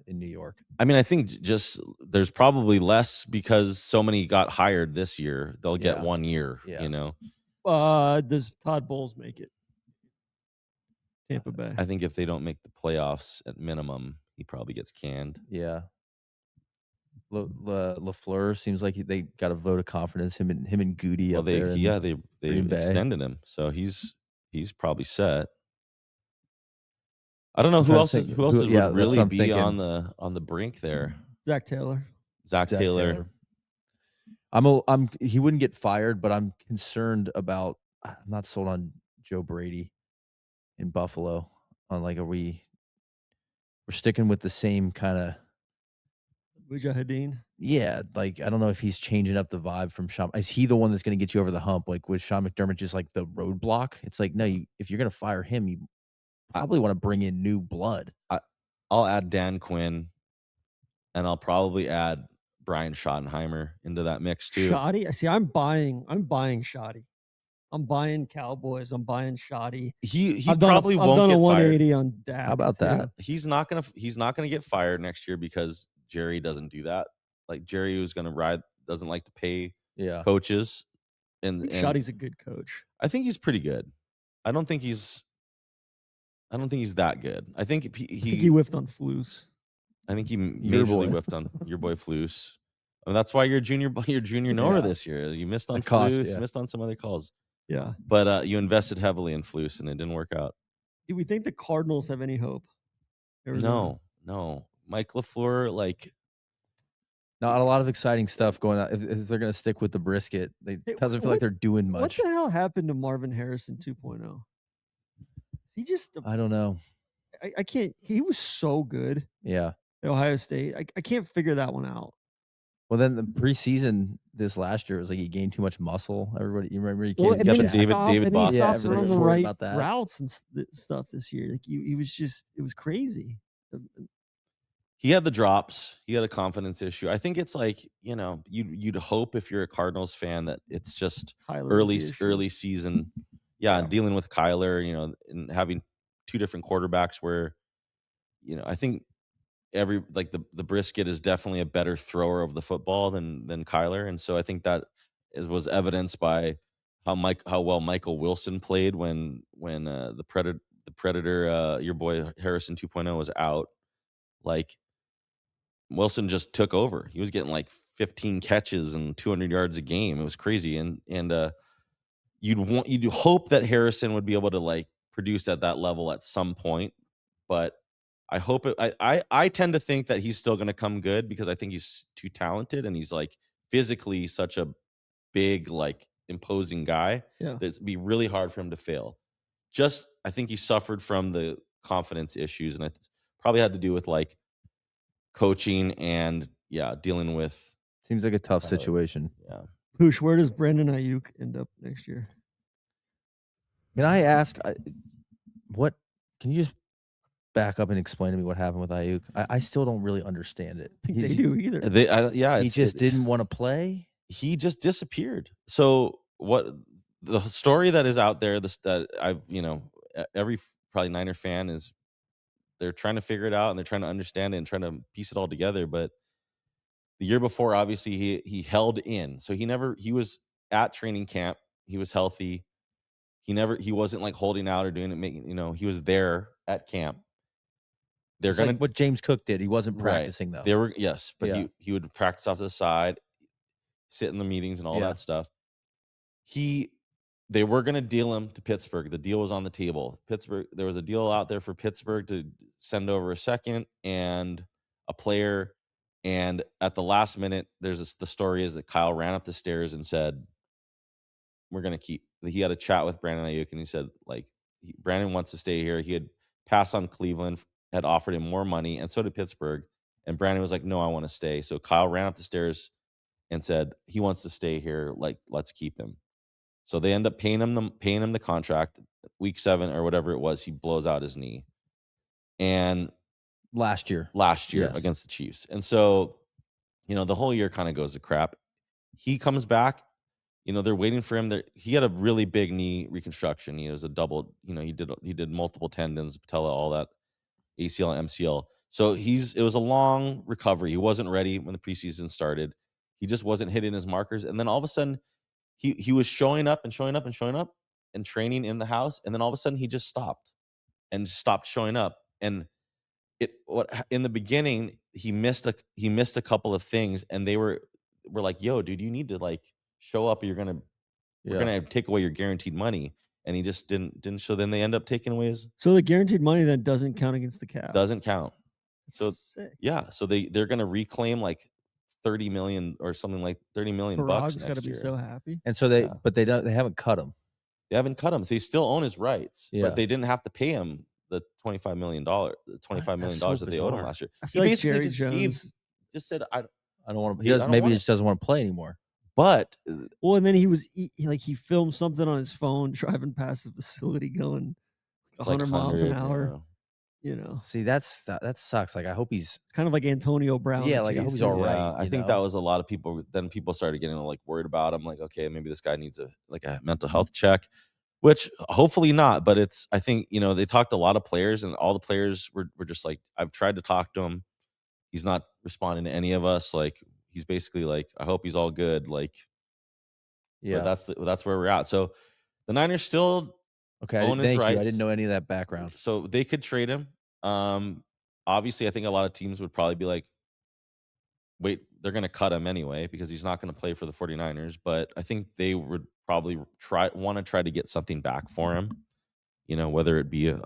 New York. I mean, I think just there's probably less because so many got hired this year. They'll get 1 year, Does Todd Bowles make it? Tampa Bay. I think if they don't make the playoffs at minimum, he probably gets canned. Yeah. LaFleur seems like they got a vote of confidence. Him and Goody up there. Yeah, they extended him, so he's probably set. I don't know who else would really be on the brink there. Zach Taylor. Zach Taylor. He wouldn't get fired, but I'm concerned about. I'm not sold on Joe Brady in Buffalo. On like, we're sticking with the same kind of. Mujahideen. Yeah, like I don't know if he's changing up the vibe from Sean. Is he the one that's going to get you over the hump? Like, was Sean McDermott just like the roadblock? It's like, no, if you're going to fire him, you probably want to bring in new blood. I'll add Dan Quinn, and I'll probably add Brian Schottenheimer into that mix too. Shoddy? See, I'm buying Shoddy. I'm buying Cowboys. I'm buying Shoddy. He probably won't get fired. I've done a 180 on Dak. How about that? He's not gonna get fired next year because Jerry doesn't do that. Like Jerry, who's gonna ride, doesn't like to pay coaches. And Shoddy's a good coach. I think he's pretty good. I don't think he's that good. I think he whiffed on Flus. I think he majorly whiffed on your boy Flus. I mean, that's why you're junior knower this year. You missed on Flus. You missed on some other calls. Yeah. But you invested heavily in Flus, and it didn't work out. Do we think the Cardinals have any hope? No. Mike LaFleur, like, not a lot of exciting stuff going on. If they're going to stick with the brisket, it doesn't feel like they're doing much. What the hell happened to Marvin Harrison 2.0? Is he just? I don't know. I can't. He was so good. Yeah. At Ohio State. I can't figure that one out. Well, then the preseason this last year was like he gained too much muscle. Everybody, you remember? David Bach. He stopped running the right routes and stuff this year. Like he was just, it was crazy. He had the drops. He had a confidence issue. I think it's like, you'd hope if you're a Cardinals fan that it's just early season. Yeah, and dealing with Kyler, and having 2 different quarterbacks where, I think the brisket is definitely a better thrower of the football than Kyler. And so I think that was evidenced by how well Michael Wilson played when the Predator, your boy Harrison 2.0 was out. Like, Wilson just took over. He was getting like 15 catches and 200 yards a game. It was crazy. And you'd hope that Harrison would be able to like produce at that level at some point, but I hope I tend to think that he's still going to come good because I think he's too talented and he's like physically such a big, like imposing guy that it'd be really hard for him to fail. Just I think he suffered from the confidence issues, and it probably had to do with like coaching and dealing with. Seems like a tough situation. Yeah. Poosh, where does Brandon Ayuk end up next year? Can I ask, what? Can you just back up and explain to me what happened with Ayuk? I still don't really understand it. I think they do either. He just didn't want to play. He just disappeared. So what the story that is out there, that I've every probably Niner fan is, they're trying to figure it out and they're trying to understand it and trying to piece it all together. But the year before, obviously he held in, so he was at training camp. He was healthy. He wasn't like holding out or doing it. He was there at camp. They're It's gonna like what James Cook did. He wasn't practicing though. They were but he would practice off to the side, sit in the meetings and all that stuff. They were gonna deal him to Pittsburgh. The deal was on the table. There was a deal out there for Pittsburgh to send over a second and a player. And at the last minute, the story is that Kyle ran up the stairs and said, "We're gonna keep." He had a chat with Brandon Ayuk and he said, like, Brandon wants to stay here. He had passed on Cleveland, had offered him more money, and so did Pittsburgh. And Brandon was like, "No, I want to stay." So Kyle ran up the stairs and said, "He wants to stay here. Like, let's keep him." So they end up paying him the contract. Week 7 or whatever it was, he blows out his knee. And last year against the Chiefs. And so, the whole year kind of goes to crap. He comes back, they're waiting for him. He had a really big knee reconstruction. He was a double, he did multiple tendons, patella, all that, ACL, MCL. So it was a long recovery. He wasn't ready when the preseason started. He just wasn't hitting his markers. And then all of a sudden he was showing up and training in the house. And then all of a sudden he just stopped showing up. And in the beginning he missed a couple of things, and they were like, "Yo, dude, you need to like show up, or we're gonna take away your guaranteed money." And he just didn't show. Then they end up taking away his. So the guaranteed money then doesn't count against the cap. Doesn't count. So sick. So they're gonna reclaim like 30 million or something, like 30 million bucks. Got to be so happy. And so but they haven't cut him. They haven't cut him. They still own his rights, Yeah. but they didn't have to pay him the $25 million that they owed him last year. I feel he like basically Jerry just Jones just said, "I don't want to." Maybe he just doesn't want to play anymore. But well, and then he filmed something on his phone driving past the facility going 100 miles an hour. See, that sucks. Like, I hope he's. It's kind of like Antonio Brown. Yeah, like I hope he's all right. I think that was a lot of people. Then people started getting like worried about him. Like, okay, maybe this guy needs a mental health check, which hopefully not. But I think they talked to a lot of players, and all the players were just like, I've tried to talk to him. He's not responding to any of us. Like, he's basically like, I hope he's all good. Like, yeah, that's where we're at. So the Niners still own his rights. I didn't know any of that background. So they could trade him. Obviously, I think a lot of teams would probably be like, wait, they're going to cut him anyway because he's not going to play for the 49ers. But I think they would probably want to try to get something back for him, whether it be a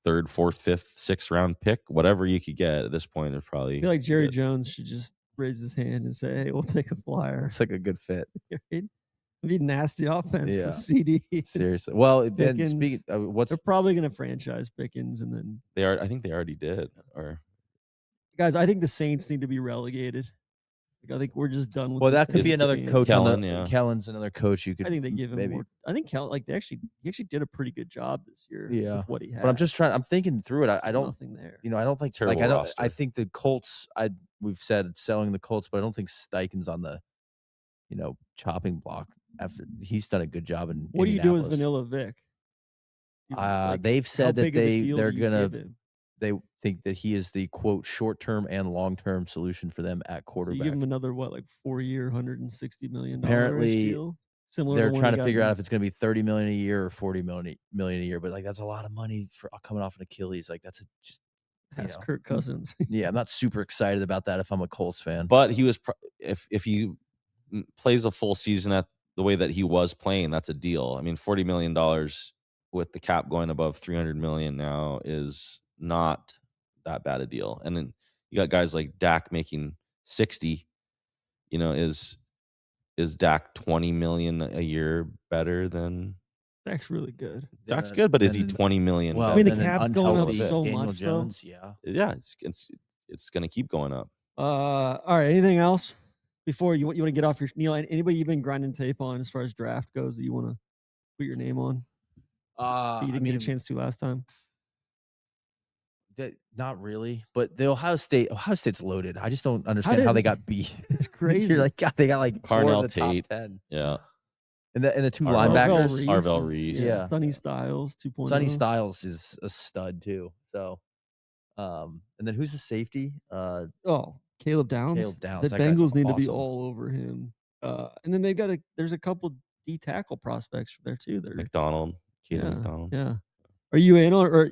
3rd, 4th, 5th, 6th round pick, whatever you could get at this point is probably. I feel like Jerry Jones should just raise his hand and say, "Hey, we'll take a flyer." It's like a good fit. It'd be nasty offense with CD. Seriously. Well, Pickens, then speaking, they're probably going to franchise Pickens, and then I think they already did. Or guys, I think the Saints need to be relegated. Like, I think we're just done with. Well, that could be another coach. Kellen's another coach. You could. I think they give him more. I think Kellen, he actually did a pretty good job this year. With what he had. But I'm thinking through it. I don't. Nothing there. I don't think. Terrible roster. I think the Colts. We've said selling the Colts, but I don't think Steichen's on the, chopping block. After he's done a good job in. What do you do with Vanilla Vic? They've said that they're gonna. They think that he is the quote short-term and long-term solution for them at quarterback. So you give him another 4-year, $160 million apparently deal. Similar. They're trying to figure out if it's going to be $30 million a year or $40 million a year. But that's a lot of money for coming off an Achilles. Like that's just. Ask Kirk Cousins. Yeah, I'm not super excited about that if I'm a Colts fan. But he was if he plays a full season at the way that he was playing, that's a deal. I mean, $40 million with the cap going above 300 million now is not that bad a deal. And then you got guys like Dak making 60. You know, is Dak 20 million a year better than Dak's really good. Dak's good, but is he 20 million? Well, I mean, the then an cap's going up unhealthy so Daniel much, Jones, yeah. Yeah, it's going to keep going up. All right. Anything else before you want to get off your Neil? Anybody you've been grinding tape on as far as draft goes that you want to put your name on? That you didn't get a chance to last time. Not really, but the Ohio State's loaded. I just don't understand how they got beat. It's crazy. You're like, God, they got like Parnell 4 of the top Tate. 10. Yeah. And the 2 Arvell linebackers. Arvell Reese. Yeah. Sonny Styles 2.0. Sonny Styles is a stud too. So, and then who's the safety? Caleb Downs. Caleb Downs. The That guy's Bengals need to be awesome. all over him. And then they've got there's a couple D tackle prospects there too. McDonald. Keelan Yeah, McDonald. yeah. Are you in or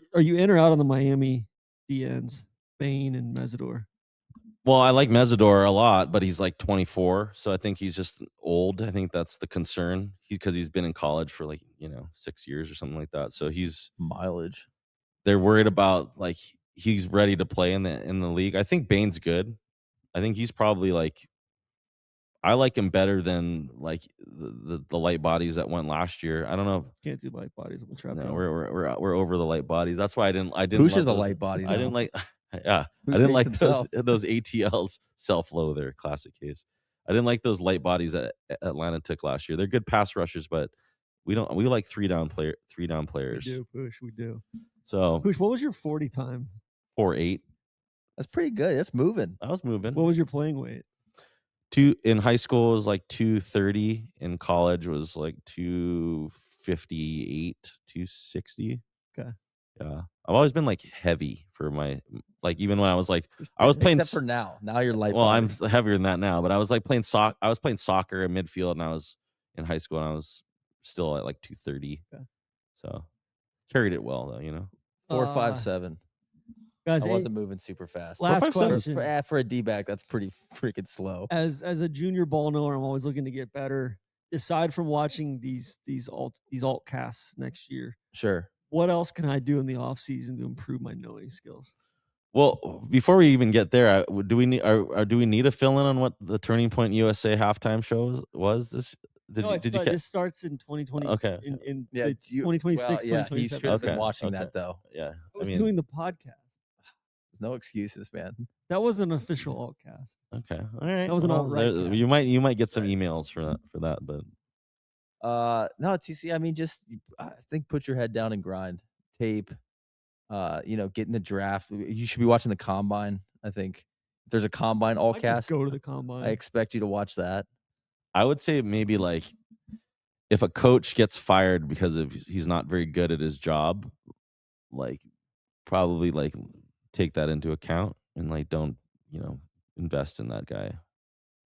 out on the Miami DNs, Bain and Mesidor? Well, I like Mesidor a lot, but he's like 24, so I think he's just old. I think that's the concern. Because he's been in college for 6 years or something like that. So he's mileage. They're worried about like he's ready to play in the league. I think Bain's good. I think he's probably like I like him better than like the light bodies that went last year. I don't know. Can't do light bodies on the trap. No, we're over the light bodies. That's why I didn't. Poosh is a light body. I didn't like. Yeah, Poosh I didn't like himself. those ATLs self-low there. Classic case. I didn't like those light bodies that Atlanta took last year. They're good pass rushers, but we like three down players. We do, Poosh. We do. So Poosh, what was your 40 time? 4.8. That's pretty good. That's moving. I was moving. What was your playing weight? In high school was like 230. In college was like 258, 260. Okay. Yeah, I've always been like heavy for my even when I was like I was playing. Except for now. Now you're light. Well, body. I'm heavier than that now, but I was like playing soccer. I was playing soccer in midfield, and I was in high school, and I was still at like 230. Okay. So carried it well though, 4.57. Guys, I wasn't moving super fast. Last question. For a D-back, that's pretty freaking slow. As a junior ball knower, I'm always looking to get better. Aside from watching these alt casts next year, Sure. what else can I do in the offseason to improve my knowing skills? Well, before we even get there, do we need a fill in on what the Turning Point USA halftime show was? This starts in 2020. Okay. In 2026, Yeah, 2027. he should have been Okay, watching okay. that though. Yeah, I was doing the podcast. There's no excuses, man. That was an official altcast. Okay, all right. That was an alt-right cast. You might get some emails for that, but No, TC. I mean, I think put your head down and grind. Tape. Get in the draft. You should be watching the combine. I think if there's a combine all I cast, go to the combine. I expect you to watch that. I would say maybe like if a coach gets fired because he's not very good at his job, like probably like take that into account and like don't invest in that guy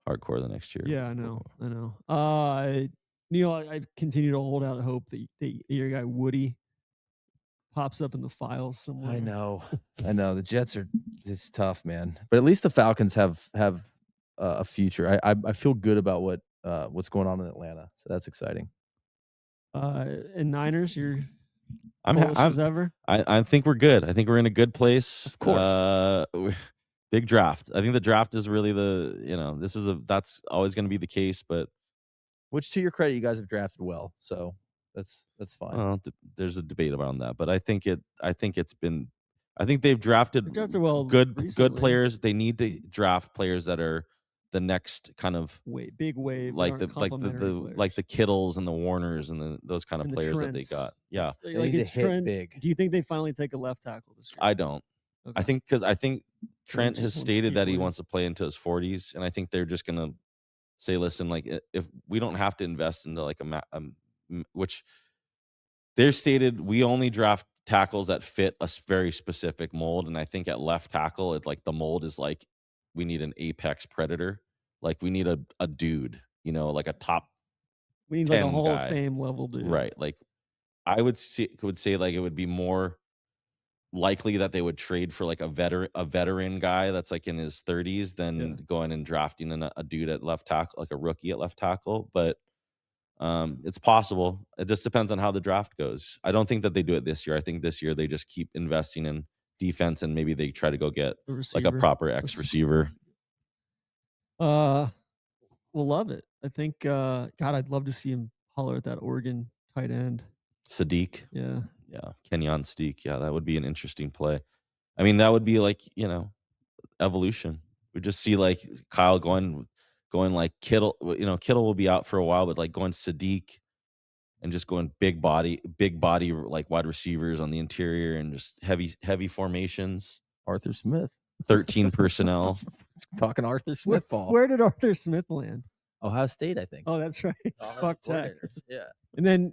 hardcore the next year. Yeah, I know. Neil, I continue to hold out hope that your guy Woody pops up in the files somewhere. I know. The Jets it's tough, man. But at least the Falcons have a future. I feel good about what's going on in Atlanta. So that's exciting. And Niners, I'm as ever. I think we're good. I think we're in a good place. Of course. Big draft. I think the draft is really that's always going to be the case, but which to your credit, you guys have drafted well. So that's fine. Well, there's a debate around that, but I think they've drafted good players. They need to draft players that are the next kind of big wave, like the Kittles and the Warners and those kind of players that they got. Yeah, like it's Trent. Big. Do you think they finally take a left tackle this year? I don't. Okay. I think Trent has stated that he wants to play into his 40s, and I think they're just gonna say, listen, like if we don't have to invest into like which they're stated we only draft tackles that fit a very specific mold, and I think at left tackle it's like the mold is like we need an apex predator, like we need a dude, like a top. We need like a Hall of Fame level dude, right? Like I would say like it would be more likely that they would trade for like a veteran guy that's like in his 30s than going and drafting a dude at left tackle, like a rookie at left tackle. But It's possible. It just depends on how the draft goes. I don't think that they do it this year. I think this year they just keep investing in defense and maybe they try to go get like a proper X receiver. We'll love it. I think, God, I'd love to see him holler at that Oregon tight end. Sadiq. Yeah. Yeah. Kenyon Sadiq. Yeah. That would be an interesting play. I mean, that would be like, evolution. We just see like Kyle going like Kittle, Kittle will be out for a while, but like going Sadiq and just going big body like wide receivers on the interior and just heavy formations. Arthur Smith. 13 personnel. Talking Arthur Smith ball. Where did Arthur Smith land? Ohio State, I think. Oh, that's right. Fuck Texas. Yeah. And then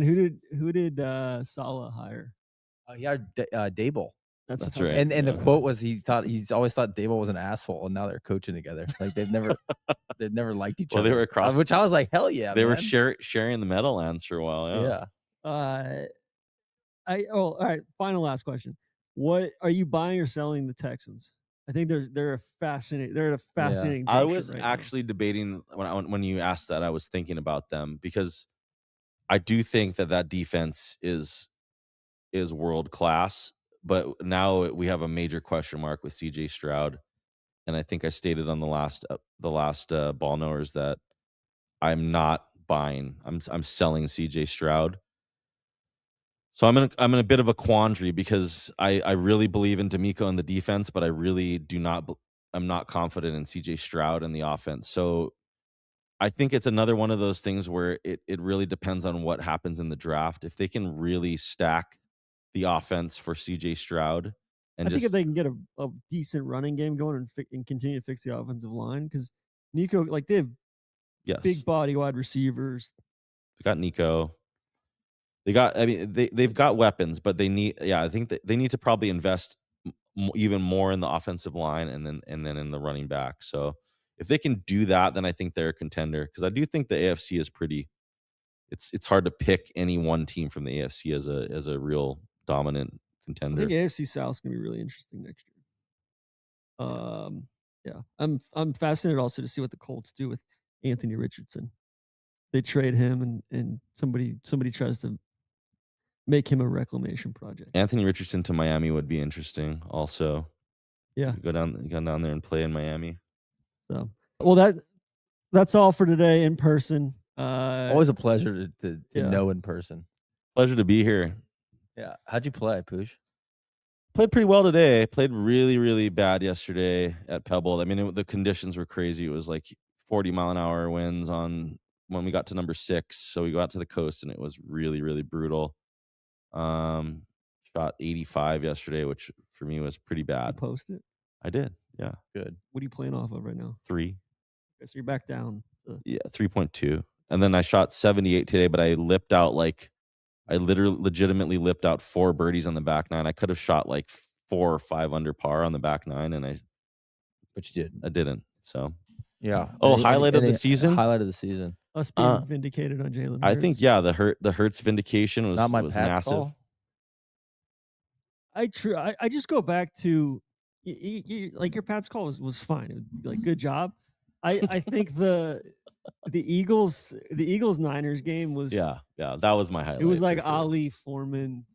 who did Saleh hire? He hired Dable. That's right. And the quote was he's always thought Dable was an asshole, and now they're coaching together. Like they've never liked each other. Well, they were across, which I was like, hell yeah. They were sharing the Meadowlands for a while. Yeah. All right. Last question. What are you buying or selling the Texans? I think they're a fascinating. I was actually debating when you asked that. I was thinking about them because I do think that defense is world class, but now we have a major question mark with CJ Stroud, and I think I stated on the last BallKnowers that I'm not buying. I'm selling CJ Stroud. So I'm in a bit of a quandary because I really believe in D'Amico and the defense, but I really do not. I'm not confident in CJ Stroud and the offense. So I think it's another one of those things where it really depends on what happens in the draft. If they can really stack the offense for CJ Stroud, and I think if they can get a decent running game going and continue to fix the offensive line, because Nico, like they have big body wide receivers. They got Nico. They've got weapons, but they need. Yeah, I think they need to probably invest even more in the offensive line and then in the running back. So if they can do that, then I think they're a contender, because I do think the AFC is pretty. It's hard to pick any one team from the AFC as a real dominant contender. I think AFC South's gonna be really interesting next year. Yeah, I'm fascinated also to see what the Colts do with Anthony Richardson. They trade him and somebody tries to make him a reclamation project. Anthony Richardson to Miami would be interesting also. Yeah. Go down there and play in Miami. So, well, that's all for today in person. Always a pleasure to know in person. Pleasure to be here. Yeah. How'd you play, Poosh? Played pretty well today. Played really, really bad yesterday at Pebble. I mean, the conditions were crazy. It was like 40-mile-an-hour winds when we got to number 6. So we got to the coast and it was really, really brutal. Shot 85 yesterday, which for me was pretty bad. You post it? I did. Yeah. Good. What are you playing off of right now? 3. Okay, so you're back down. Yeah, 3.2. And then I shot 78 today, but I lipped out legitimately lipped out 4 birdies on the back 9. I could have shot like 4 or 5 under par on the back 9, but you didn't. I didn't. So yeah. Highlight of the seseason. Highlight of the season. Us being vindicated on Jalen Hurts. I think the Hurts vindication was not my massive. Call. I just go back to like your Pats call was fine. Like good job. I think the Eagles Niners game was yeah that was my highlight. It was like Ali Foreman,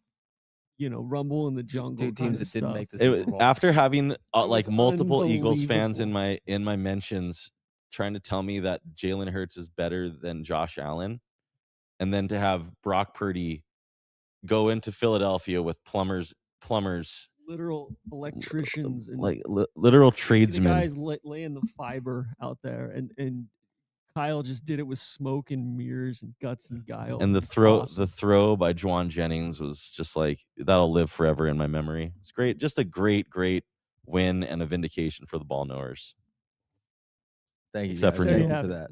rumble in the jungle. 2 teams that didn't make this. After having like multiple Eagles fans in my mentions trying to tell me that Jalen Hurts is better than Josh Allen, and then to have Brock Purdy go into Philadelphia with plumbers, literal electricians, and like literal tradesmen, the guys laying the fiber out there, and Kyle just did it with smoke and mirrors and guts and guile. And the throw by Juwan Jennings was just like, that'll live forever in my memory. It's great, just a great win and a vindication for the BallKnowers. Thank you. Except for that.